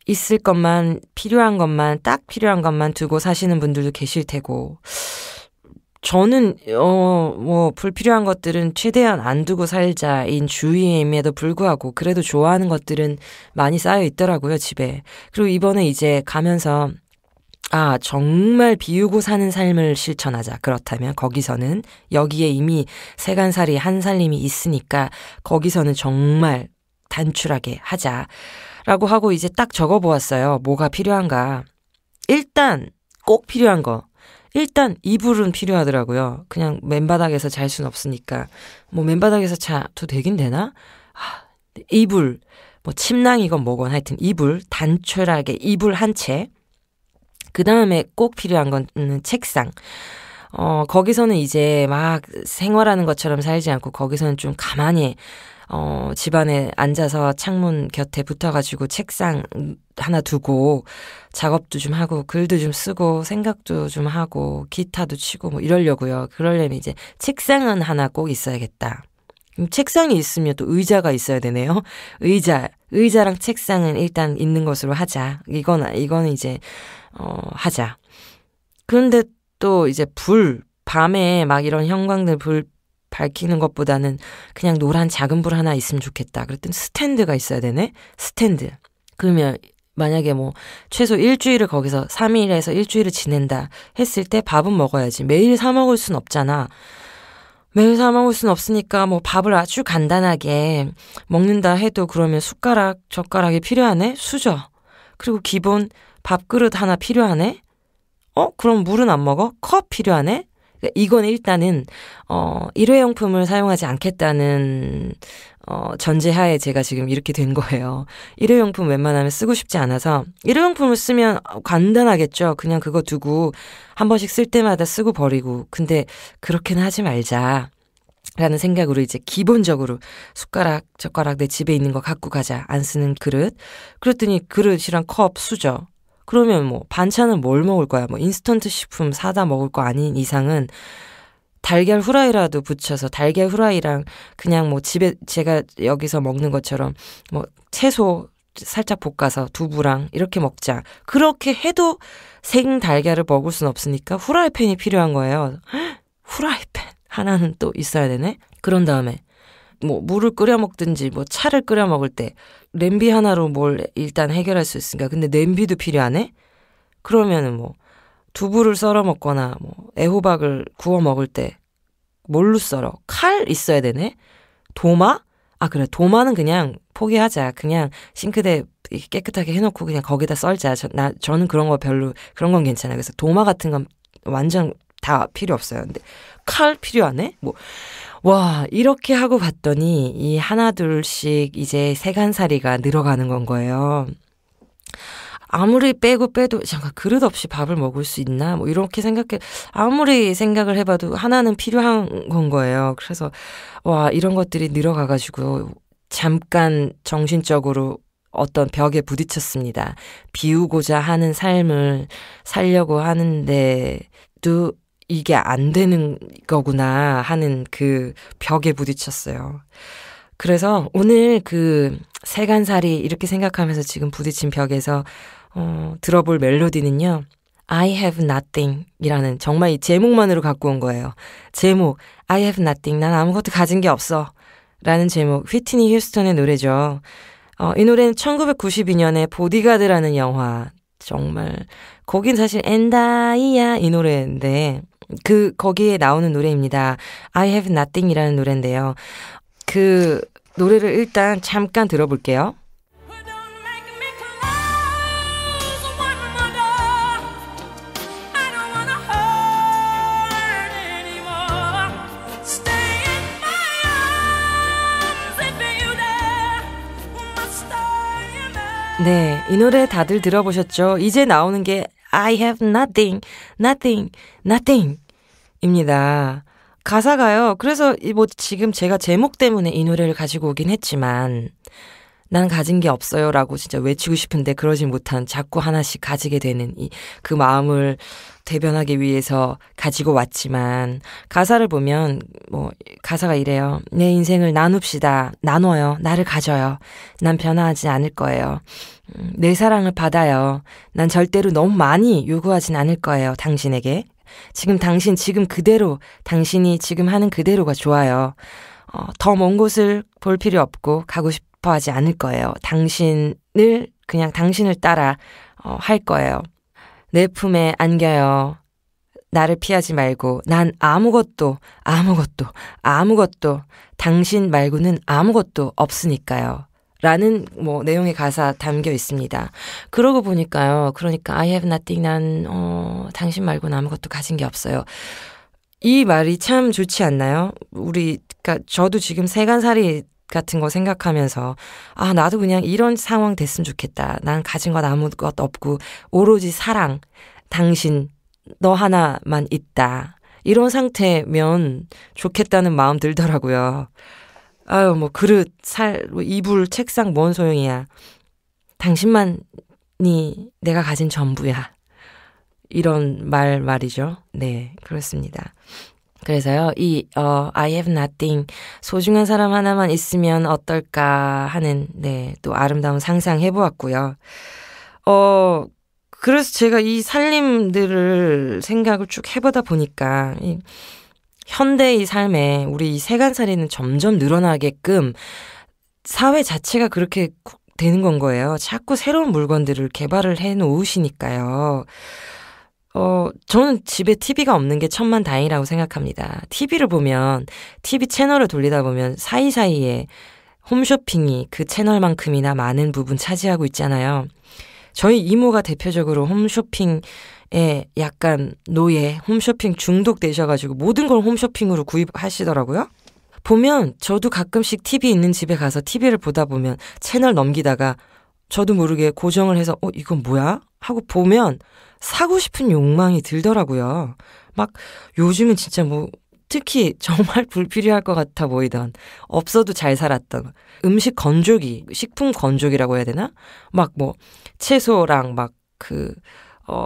있을 것만 필요한 것만 딱 필요한 것만 두고 사시는 분들도 계실 테고 저는 뭐 불필요한 것들은 최대한 안 두고 살자인 주의임에도 불구하고 그래도 좋아하는 것들은 많이 쌓여 있더라고요, 집에. 그리고 이번에 이제 가면서 정말 비우고 사는 삶을 실천하자. 그렇다면 거기서는 여기에 이미 세간살이 한 살림이 있으니까 거기서는 정말 단출하게 하자라고 하고 이제 딱 적어보았어요. 뭐가 필요한가. 일단 꼭 필요한 거. 일단 이불은 필요하더라고요. 그냥 맨바닥에서 잘 순 없으니까. 뭐 맨바닥에서 자도 되긴 되나? 이불, 뭐 침낭이건 뭐건 하여튼 이불, 단촐하게 이불 한 채. 그 다음에 꼭 필요한 건 책상. 거기서는 이제 막 생활하는 것처럼 살지 않고 거기서는 좀 가만히 집안에 앉아서 창문 곁에 붙어가지고 책상 하나 두고 작업도 좀 하고 글도 좀 쓰고 생각도 좀 하고 기타도 치고 뭐 이러려고요. 그러려면 이제 책상은 하나 꼭 있어야겠다. 책상이 있으면 또 의자가 있어야 되네요. 의자랑 책상은 일단 있는 것으로 하자. 이거는 이제 하자. 그런데 또 이제 밤에 막 이런 형광들 불 밝히는 것보다는 그냥 노란 작은 불 하나 있으면 좋겠다. 그랬더니 스탠드가 있어야 되네. 스탠드. 그러면 만약에 뭐 최소 일주일을 거기서 3일에서 일주일을 지낸다 했을 때 밥은 먹어야지. 매일 사 먹을 순 없잖아. 매일 사 먹을 순 없으니까 뭐 밥을 아주 간단하게 먹는다 해도 그러면 숟가락, 젓가락이 필요하네? 수저. 그리고 기본 밥그릇 하나 필요하네? 그럼 물은 안 먹어? 컵 필요하네? 이건 일단은 일회용품을 사용하지 않겠다는 전제하에 제가 지금 이렇게 된 거예요. 일회용품 웬만하면 쓰고 싶지 않아서 일회용품을 쓰면 간단하겠죠. 그냥 그거 두고 한 번씩 쓸 때마다 쓰고 버리고. 근데 그렇게는 하지 말자. 라는 생각으로 이제 기본적으로 숟가락, 젓가락 내 집에 있는 거 갖고 가자. 안 쓰는 그릇. 그랬더니 그릇이랑 컵, 수저. 그러면 뭐 반찬은 뭘 먹을 거야? 뭐 인스턴트 식품 사다 먹을 거 아닌 이상은 달걀 후라이라도 부쳐서 달걀 후라이랑 그냥 뭐 집에 제가 여기서 먹는 것처럼 뭐 채소 살짝 볶아서 두부랑 이렇게 먹자. 그렇게 해도 생 달걀을 먹을 순 없으니까 후라이팬이 필요한 거예요. 후라이팬 하나는 또 있어야 되네. 그런 다음에 뭐 물을 끓여 먹든지 뭐 차를 끓여 먹을 때 냄비 하나로 뭘 일단 해결할 수 있으니까. 근데 냄비도 필요하네? 그러면은 뭐 두부를 썰어 먹거나 뭐 애호박을 구워 먹을 때 뭘로 썰어? 칼 있어야 되네? 도마? 그래. 도마는 그냥 포기하자. 그냥 싱크대 깨끗하게 해놓고 그냥 거기다 썰자. 저는 그런 거 그런 건 괜찮아요. 그래서 도마 같은 건 완전 다 필요 없어요. 근데 칼 필요하네? 와, 이렇게 하고 봤더니 이 하나 둘씩 이제 세간살이가 늘어가는 건 거예요. 아무리 빼도 잠깐 그릇 없이 밥을 먹을 수 있나? 뭐 이렇게 아무리 생각을 해봐도 하나는 필요한 건 거예요. 그래서 와, 이런 것들이 늘어가가지고 잠깐 정신적으로 어떤 벽에 부딪혔습니다. 비우고자 하는 삶을 살려고 하는데도 이게 안 되는 거구나 하는 그 벽에 부딪혔어요. 그래서 오늘 그 세간살이 이렇게 생각하면서 지금 부딪힌 벽에서 들어볼 멜로디는요. I have nothing 이라는 정말 이 제목만으로 갖고 온 거예요. 제목 I have nothing. 난 아무것도 가진 게 없어 라는 제목. 휘트니 휴스턴의 노래죠. 이 노래는 1992년에 보디가드라는 영화 정말 거긴 사실 엔다이야 이 노래인데 거기에 나오는 노래입니다. I have nothing 이라는 노래인데요. 그 노래를 일단 잠깐 들어볼게요. 네, 이 노래 다들 들어보셨죠? 이제 나오는 게 I have nothing, nothing, nothing 입니다. 가사가요. 그래서 뭐 지금 제가 제목 때문에 이 노래를 가지고 오긴 했지만 난 가진 게 없어요 라고 진짜 외치고 싶은데 그러지 못한 자꾸 하나씩 가지게 되는 그 마음을 대변하기 위해서 가지고 왔지만 가사를 보면 뭐 가사가 이래요. 내 인생을 나눕시다. 나눠요. 나를 가져요. 난 변화하지 않을 거예요. 내 사랑을 받아요. 난 절대로 너무 많이 요구하진 않을 거예요. 당신에게. 지금 당신 지금 그대로 당신이 지금 하는 그대로가 좋아요. 더 먼 곳을 볼 필요 없고 가고 싶어 하지 않을 거예요. 당신을 그냥 당신을 따라 할 거예요. 내 품에 안겨요. 나를 피하지 말고 난 아무것도 당신 말고는 아무것도 없으니까요. 라는 뭐 내용의 가사 담겨 있습니다. 그러고 보니까요. 그러니까 I have nothing. 난 당신 말고는 아무것도 가진 게 없어요. 이 말이 참 좋지 않나요? 그러니까 저도 지금 세간살이 같은 거 생각하면서 나도 그냥 이런 상황 됐으면 좋겠다. 난 가진 건 아무것도 없고 오로지 사랑, 당신, 너 하나만 있다. 이런 상태면 좋겠다는 마음 들더라고요. 뭐 그릇, 이불, 책상 뭔 소용이야. 당신만이 내가 가진 전부야. 이런 말이죠. 네, 그렇습니다. 그래서요, I have nothing. 소중한 사람 하나만 있으면 어떨까 하는, 네, 또 아름다운 상상 해보았고요. 그래서 제가 이 살림들을 생각을 쭉 해보다 보니까, 현대의 삶에 우리 이 세간살이는 점점 늘어나게끔 사회 자체가 그렇게 되는 건 거예요. 자꾸 새로운 물건들을 개발을 해 놓으시니까요. 저는 집에 TV가 없는 게 천만다행이라고 생각합니다. TV를 보면, TV 채널을 돌리다 보면 사이사이에 홈쇼핑이 그 채널만큼이나 많은 부분 차지하고 있잖아요. 저희 이모가 대표적으로 홈쇼핑에 약간 홈쇼핑 중독되셔가지고 모든 걸 홈쇼핑으로 구입하시더라고요. 보면 저도 가끔씩 TV 있는 집에 가서 TV를 보다 보면 채널 넘기다가 저도 모르게 고정을 해서 이건 뭐야? 하고 보면 사고 싶은 욕망이 들더라고요. 막 요즘은 진짜 뭐 특히 정말 불필요할 것 같아 보이던 없어도 잘 살았던 음식 건조기, 식품 건조기라고 해야 되나? 막 뭐 채소랑 막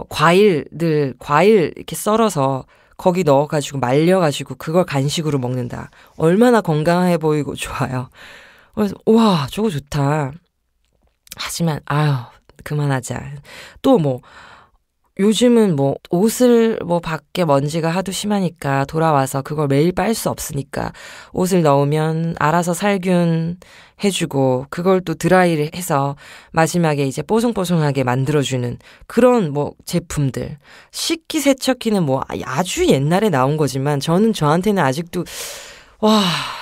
과일 이렇게 썰어서 거기 넣어가지고 말려가지고 그걸 간식으로 먹는다. 얼마나 건강해 보이고 좋아요. 그래서 와 저거 좋다. 하지만 그만하자. 또 뭐 요즘은 뭐 옷을 뭐 밖에 먼지가 하도 심하니까 돌아와서 그걸 매일 빨 수 없으니까 옷을 넣으면 알아서 살균 해주고 그걸 또 드라이를 해서 마지막에 이제 뽀송뽀송하게 만들어주는 그런 뭐 제품들. 식기세척기는 뭐 아주 옛날에 나온 거지만 저한테는 아직도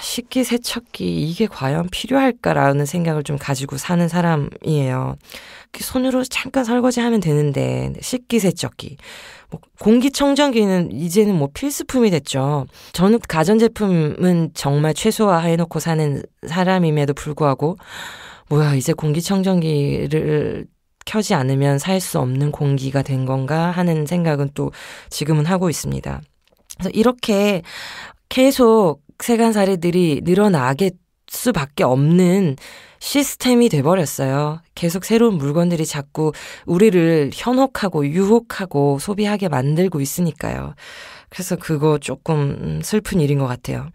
식기세척기 이게 과연 필요할까라는 생각을 좀 가지고 사는 사람이에요. 손으로 잠깐 설거지하면 되는데 식기세척기, 뭐 공기청정기는 이제는 뭐 필수품이 됐죠. 저는 가전제품은 정말 최소화해놓고 사는 사람임에도 불구하고 이제 공기청정기를 켜지 않으면 살 수 없는 공기가 된 건가 하는 생각은 또 지금은 하고 있습니다. 그래서 이렇게 계속 세간살이들이 늘어나게 수밖에 없는 시스템이 돼버렸어요. 계속 새로운 물건들이 자꾸 우리를 현혹하고 유혹하고 소비하게 만들고 있으니까요. 그래서 그거 조금 슬픈 일인 것 같아요.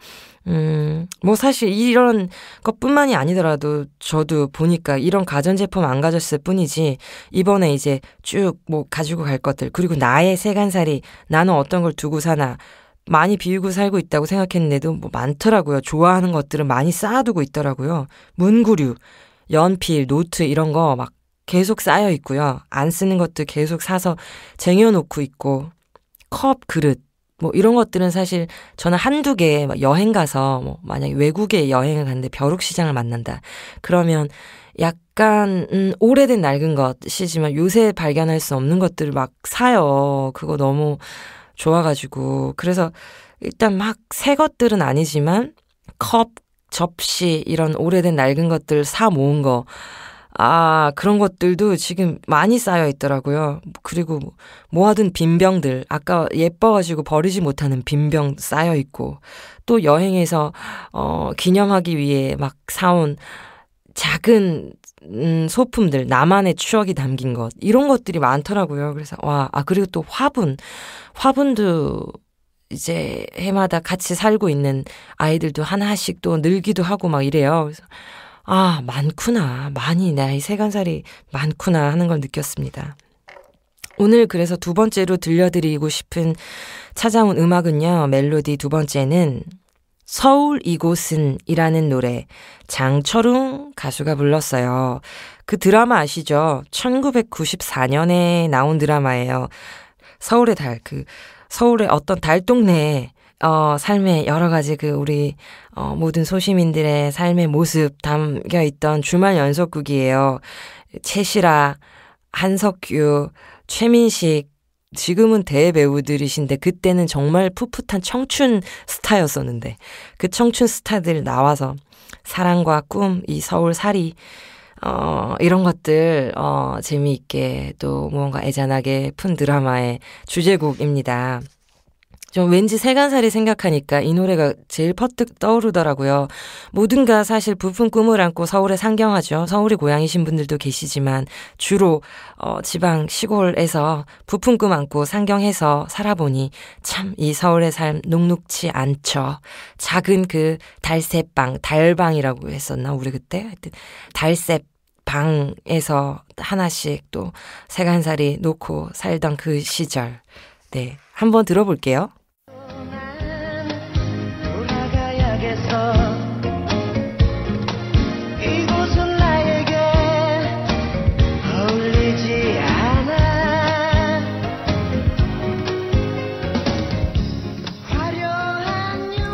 뭐 사실 이런 것뿐만이 아니더라도 저도 보니까 이런 가전제품 안 가졌을 뿐이지 이번에 이제 쭉 뭐 가지고 갈 것들 그리고 나의 세간살이 나는 어떤 걸 두고 사나 많이 비우고 살고 있다고 생각했는데도 뭐 많더라고요. 좋아하는 것들은 많이 쌓아두고 있더라고요. 문구류, 연필, 노트 이런 거 막 계속 쌓여 있고요. 안 쓰는 것도 계속 사서 쟁여놓고 있고 컵, 그릇 뭐 이런 것들은 사실 저는 한두 개 여행 가서 뭐 만약에 외국에 여행을 갔는데 벼룩시장을 만난다. 그러면 약간 오래된 낡은 것이지만 요새 발견할 수 없는 것들을 막 사요. 그거 너무 좋아가지고 그래서 일단 막 새 것들은 아니지만 컵, 접시 이런 오래된 낡은 것들 사 모은 거 그런 것들도 지금 많이 쌓여 있더라고요. 그리고 모아둔 빈병들 아까 예뻐가지고 버리지 못하는 빈병 쌓여 있고 또 여행에서 기념하기 위해 막 사온 작은 소품들, 나만의 추억이 담긴 것, 이런 것들이 많더라고요. 그래서 그리고 또 화분도 이제 해마다 같이 살고 있는 아이들도 하나씩 또 늘기도 하고 막 이래요. 그래서 많구나. 많이 나의 세간살이 많구나 하는 걸 느꼈습니다. 오늘 그래서 두 번째로 들려드리고 싶은 찾아온 음악은요. 멜로디 두 번째는 서울 이곳은 이라는 노래, 장철웅 가수가 불렀어요. 그 드라마 아시죠? 1994년에 나온 드라마예요. 서울의 달, 서울의 어떤 달동네에 삶의 여러 가지 우리 모든 소시민들의 삶의 모습 담겨 있던 주말 연속극이에요. 최시라, 한석규, 최민식, 지금은 대배우들이신데 그때는 정말 풋풋한 청춘 스타였었는데 그 청춘 스타들 나와서 사랑과 꿈, 이 서울살이 이런 것들 재미있게 또 무언가 애잔하게 푼 드라마의 주제곡입니다. 좀 왠지 세간살이 생각하니까 이 노래가 제일 퍼뜩 떠오르더라고요. 모든가 사실 부푼 꿈을 안고 서울에 상경하죠. 서울이 고향이신 분들도 계시지만 주로 지방 시골에서 부푼 꿈 안고 상경해서 살아보니 참 이 서울의 삶 녹록치 않죠. 작은 달새방, 달방이라고 했었나 우리 그때? 하여튼 달새 방에서 하나씩 또 세간살이 놓고 살던 그 시절. 네, 한번 들어볼게요.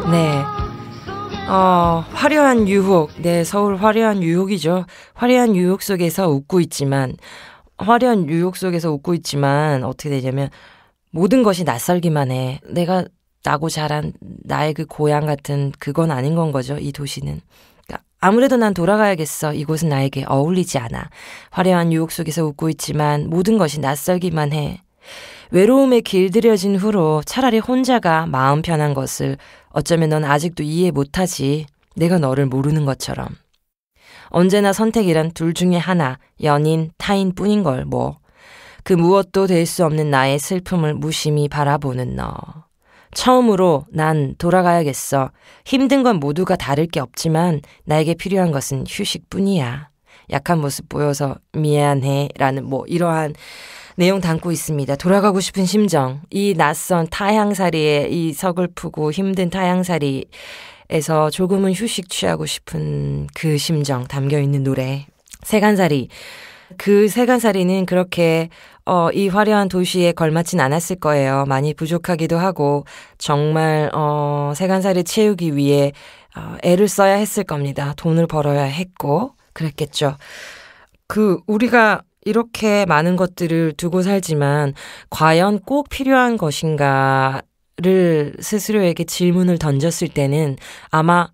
네. 화려한 유혹. 네, 서울 화려한 유혹이죠. 화려한 유혹 속에서 웃고 있지만 어떻게 되냐면 모든 것이 낯설기만 해. 내가 나고 자란 나의 그 고향 같은 그건 아닌 건 거죠. 이 도시는. 그러니까 아무래도 난 돌아가야겠어. 이곳은 나에게 어울리지 않아. 화려한 유혹 속에서 웃고 있지만 모든 것이 낯설기만 해. 외로움에 길들여진 후로 차라리 혼자가 마음 편한 것을 어쩌면 넌 아직도 이해 못하지. 내가 너를 모르는 것처럼. 언제나 선택이란 둘 중에 하나, 연인, 타인 뿐인 걸 뭐. 그 무엇도 될 수 없는 나의 슬픔을 무심히 바라보는 너. 처음으로 난 돌아가야겠어. 힘든 건 모두가 다를 게 없지만 나에게 필요한 것은 휴식뿐이야. 약한 모습 보여서 미안해 라는 이러한 내용 담고 있습니다. 돌아가고 싶은 심정, 이 낯선 타향살이의 이 서글프고 힘든 타향살이에서 조금은 휴식 취하고 싶은 그 심정 담겨있는 노래 세간살이. 그 세간살이는 그렇게 이 화려한 도시에 걸맞진 않았을 거예요. 많이 부족하기도 하고 정말 세간살이 채우기 위해 애를 써야 했을 겁니다. 돈을 벌어야 했고 그랬겠죠. 우리가 이렇게 많은 것들을 두고 살지만 과연 꼭 필요한 것인가를 스스로에게 질문을 던졌을 때는 아마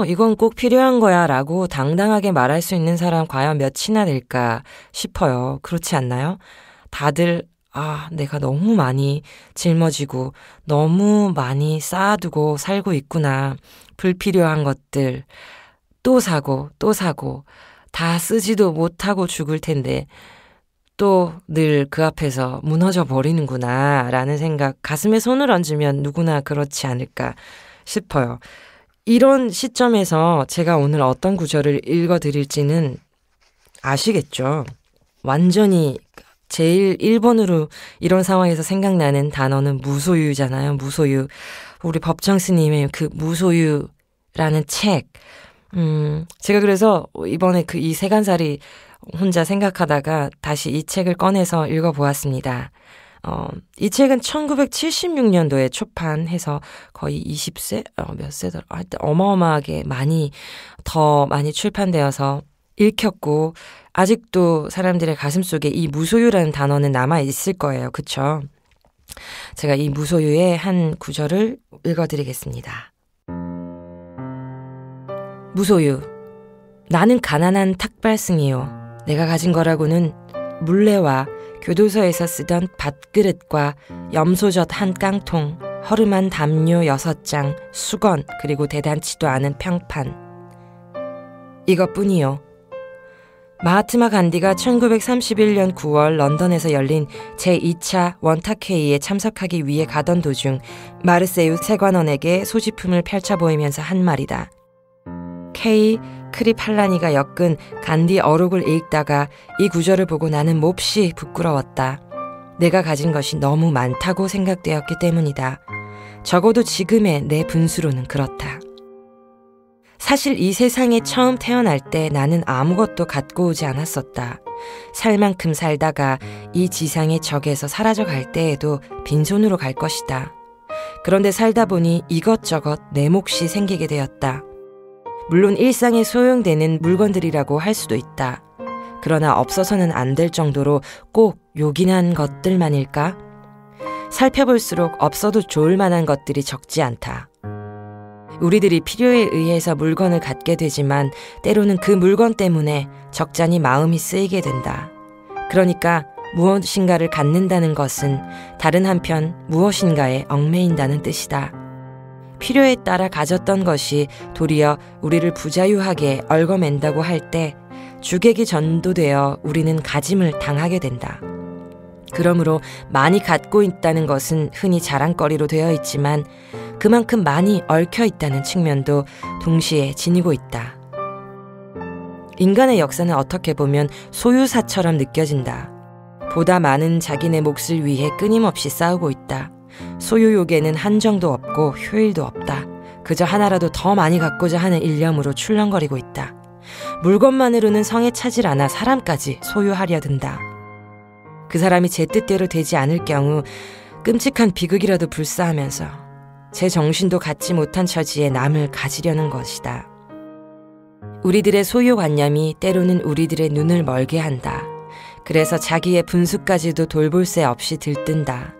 이건 꼭 필요한 거야 라고 당당하게 말할 수 있는 사람 과연 몇이나 될까 싶어요. 그렇지 않나요? 다들 내가 너무 많이 짊어지고 너무 많이 쌓아두고 살고 있구나. 불필요한 것들 또 사고 다 쓰지도 못하고 죽을 텐데 또 늘 그 앞에서 무너져 버리는구나 라는 생각, 가슴에 손을 얹으면 누구나 그렇지 않을까 싶어요. 이런 시점에서 제가 오늘 어떤 구절을 읽어드릴지는 아시겠죠? 완전히 제일 1번으로 이런 상황에서 생각나는 단어는 무소유잖아요. 무소유. 우리 법정 스님의 그 무소유라는 책. 제가 그래서 이번에 이 세간살이 혼자 생각하다가 다시 이 책을 꺼내서 읽어보았습니다. 이 책은 1976년도에 초판해서 거의 20세? 몇 세더라? 하여튼 어마어마하게 더 많이 출판되어서 읽혔고, 아직도 사람들의 가슴속에 이 무소유라는 단어는 남아있을 거예요. 그쵸? 제가 이 무소유의 한 구절을 읽어드리겠습니다. 무소유. 나는 가난한 탁발승이요. 내가 가진 거라고는 물레와 교도소에서 쓰던 밥그릇과 염소젓 한 깡통, 허름한 담요 6장, 수건, 그리고 대단치도 않은 평판. 이것뿐이요. 마하트마 간디가 1931년 9월 런던에서 열린 제2차 원탁회의에 참석하기 위해 가던 도중 마르세유 세관원에게 소지품을 펼쳐 보이면서 한 말이다. K. 크리팔라니가 엮은 간디 어록을 읽다가 이 구절을 보고 나는 몹시 부끄러웠다. 내가 가진 것이 너무 많다고 생각되었기 때문이다. 적어도 지금의 내 분수로는 그렇다. 사실 이 세상에 처음 태어날 때 나는 아무것도 갖고 오지 않았었다. 살 만큼 살다가 이 지상의 적에서 사라져 갈 때에도 빈손으로 갈 것이다. 그런데 살다 보니 이것저것 내 몫이 생기게 되었다. 물론 일상에 소용되는 물건들이라고 할 수도 있다. 그러나 없어서는 안 될 정도로 꼭 요긴한 것들만일까? 살펴볼수록 없어도 좋을 만한 것들이 적지 않다. 우리들이 필요에 의해서 물건을 갖게 되지만 때로는 그 물건 때문에 적잖이 마음이 쓰이게 된다. 그러니까 무엇인가를 갖는다는 것은 다른 한편 무엇인가에 얽매인다는 뜻이다. 필요에 따라 가졌던 것이 도리어 우리를 부자유하게 얽어맨다고 할 때 주객이 전도되어 우리는 가짐을 당하게 된다. 그러므로 많이 갖고 있다는 것은 흔히 자랑거리로 되어 있지만 그만큼 많이 얽혀 있다는 측면도 동시에 지니고 있다. 인간의 역사는 어떻게 보면 소유사처럼 느껴진다. 보다 많은 자기네 몫을 위해 끊임없이 싸우고 있다. 소유욕에는 한정도 없고 효율도 없다. 그저 하나라도 더 많이 갖고자 하는 일념으로 출렁거리고 있다. 물건만으로는 성에 차질 않아 사람까지 소유하려 든다. 그 사람이 제 뜻대로 되지 않을 경우 끔찍한 비극이라도 불사하면서 제 정신도 갖지 못한 처지에 남을 가지려는 것이다. 우리들의 소유관념이 때로는 우리들의 눈을 멀게 한다. 그래서 자기의 분수까지도 돌볼 새 없이 들뜬다.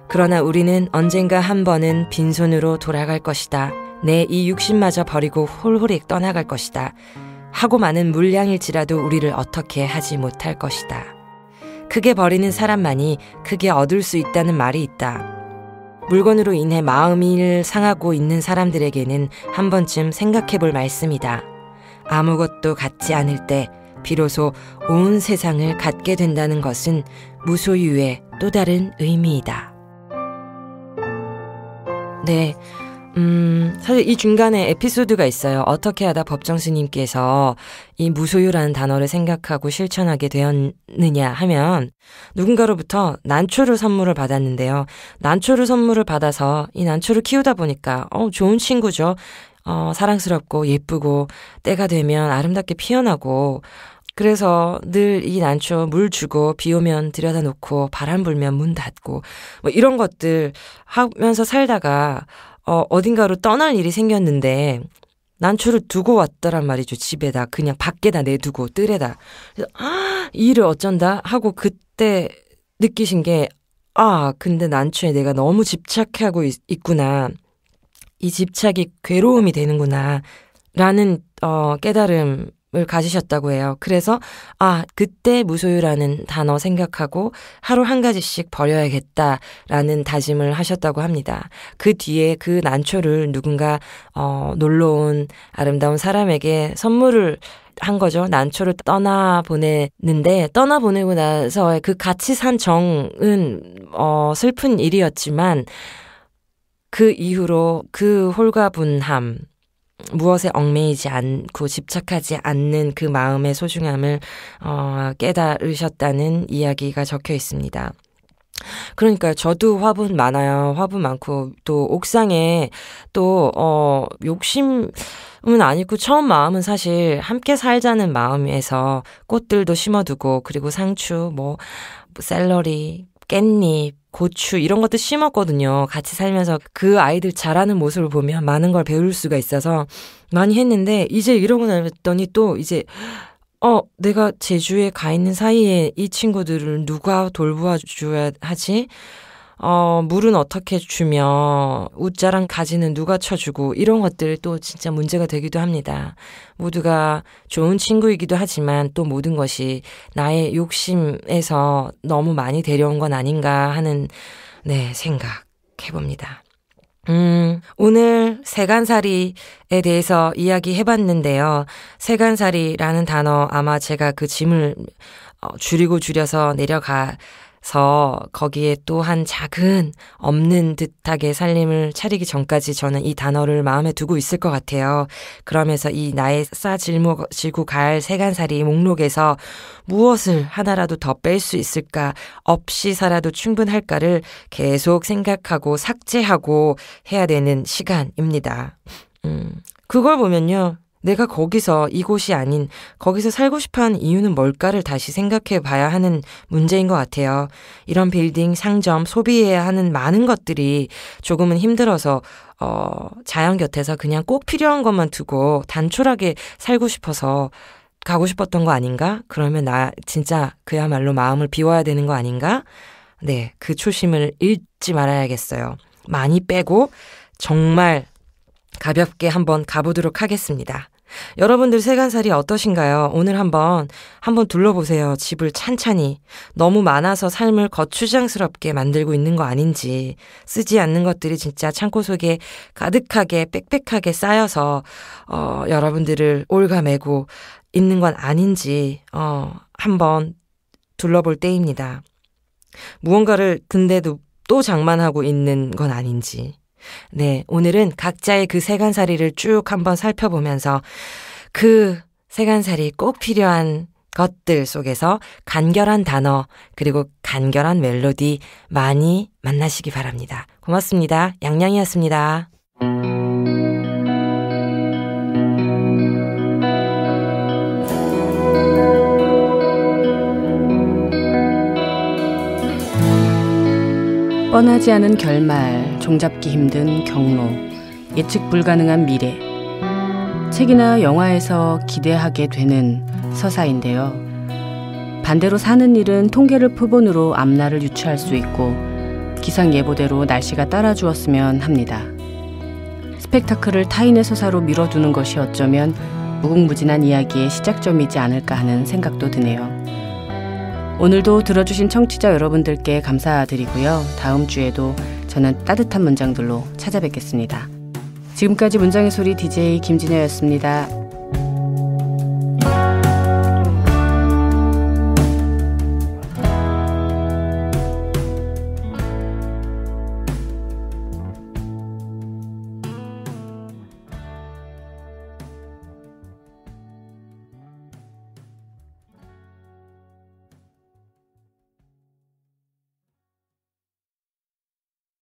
그러나 우리는 언젠가 한 번은 빈손으로 돌아갈 것이다. 내 이 육신마저 버리고 홀홀히 떠나갈 것이다. 하고 많은 물량일지라도 우리를 어떻게 하지 못할 것이다. 크게 버리는 사람만이 크게 얻을 수 있다는 말이 있다. 물건으로 인해 마음이 상하고 있는 사람들에게는 한 번쯤 생각해 볼 말씀이다. 아무것도 갖지 않을 때 비로소 온 세상을 갖게 된다는 것은 무소유의 또 다른 의미이다. 네. 사실 이 중간에 에피소드가 있어요. 어떻게 하다 법정 스님께서 이 무소유라는 단어를 생각하고 실천하게 되었느냐 하면 누군가로부터 난초를 선물을 받았는데요. 난초를 선물을 받아서 이 난초를 키우다 보니까 좋은 친구죠. 사랑스럽고 예쁘고 때가 되면 아름답게 피어나고 그래서 늘 이 난초 물 주고 비 오면 들여다 놓고 바람 불면 문 닫고 뭐 이런 것들 하면서 살다가 어딘가로 떠날 일이 생겼는데 난초를 두고 왔더란 말이죠. 집에다 그냥 밖에다 내두고 뜰에다. 그래서 이 일을 어쩐다 하고 그때 느끼신 게 근데 난초에 내가 너무 집착하고 있구나. 이 집착이 괴로움이 되는구나 라는 깨달음을 가지셨다고 해요. 그래서 그때 무소유라는 단어 생각하고 하루 한 가지씩 버려야겠다라는 다짐을 하셨다고 합니다. 그 뒤에 그 난초를 누군가 놀러온 아름다운 사람에게 선물을 한 거죠. 난초를 떠나보냈는데 떠나보내고 나서의 그 같이 산 정은 슬픈 일이었지만 그 이후로 그 홀가분함 무엇에 얽매이지 않고 집착하지 않는 그 마음의 소중함을 깨달으셨다는 이야기가 적혀 있습니다. 그러니까 저도 화분 많아요. 화분 많고 또 옥상에 또 욕심은 아니고 처음 마음은 사실 함께 살자는 마음에서 꽃들도 심어두고 그리고 상추, 샐러리, 깻잎, 고추 이런 것도 심었거든요. 같이 살면서 그 아이들 자라는 모습을 보면 많은 걸 배울 수가 있어서 많이 했는데 이제 이러고 나더니 또 이제 내가 제주에 가 있는 사이에 이 친구들을 누가 돌보아줘야 하지? 물은 어떻게 주며 웃자랑 가지는 누가 쳐주고 이런 것들 또 진짜 문제가 되기도 합니다. 모두가 좋은 친구이기도 하지만 또 모든 것이 나의 욕심에서 너무 많이 데려온 건 아닌가 하는 생각해봅니다. 오늘 세간살이에 대해서 이야기해봤는데요. 세간살이라는 단어 아마 제가 그 짐을 줄이고 줄여서 내려가서 거기에 또 한 작은 없는 듯하게 살림을 차리기 전까지 저는 이 단어를 마음에 두고 있을 것 같아요. 그러면서 이 나의 жил고 갈 세간살이 목록에서 무엇을 하나라도 더 뺄 수 있을까, 없이 살아도 충분할까를 계속 생각하고 삭제하고 해야 되는 시간입니다. 그걸 보면요. 내가 거기서 이곳이 아닌 거기서 살고 싶어하는 이유는 뭘까를 다시 생각해 봐야 하는 문제인 것 같아요. 이런 빌딩, 상점, 소비해야 하는 많은 것들이 조금은 힘들어서 자연 곁에서 그냥 꼭 필요한 것만 두고 단촐하게 살고 싶어서 가고 싶었던 거 아닌가? 그러면 나 진짜 그야말로 마음을 비워야 되는 거 아닌가? 네, 그 초심을 잃지 말아야겠어요. 많이 빼고 정말 가볍게 한번 가보도록 하겠습니다. 여러분들 세간살이 어떠신가요? 오늘 한번 둘러보세요. 집을 찬찬히. 너무 많아서 삶을 거추장스럽게 만들고 있는 거 아닌지, 쓰지 않는 것들이 진짜 창고 속에 가득하게 빽빽하게 쌓여서 여러분들을 올가매고 있는 건 아닌지 한번 둘러볼 때입니다. 무언가를 근데도 또 장만하고 있는 건 아닌지. 네, 오늘은 각자의 그 세간살이를 쭉 한번 살펴보면서 그 세간살이 꼭 필요한 것들 속에서 간결한 단어 그리고 간결한 멜로디 많이 만나시기 바랍니다. 고맙습니다. 양양이었습니다. 뻔하지 않은 결말, 종잡기 힘든 경로, 예측 불가능한 미래. 책이나 영화에서 기대하게 되는 서사인데요. 반대로 사는 일은 통계를 표본으로 앞날을 유추할 수 있고 기상 예보대로 날씨가 따라주었으면 합니다. 스펙타클을 타인의 서사로 밀어두는 것이 어쩌면 무궁무진한 이야기의 시작점이지 않을까 하는 생각도 드네요. 오늘도 들어주신 청취자 여러분들께 감사드리고요. 다음 주에도 저는 따뜻한 문장들로 찾아뵙겠습니다. 지금까지 문장의 소리 DJ 김진혜였습니다.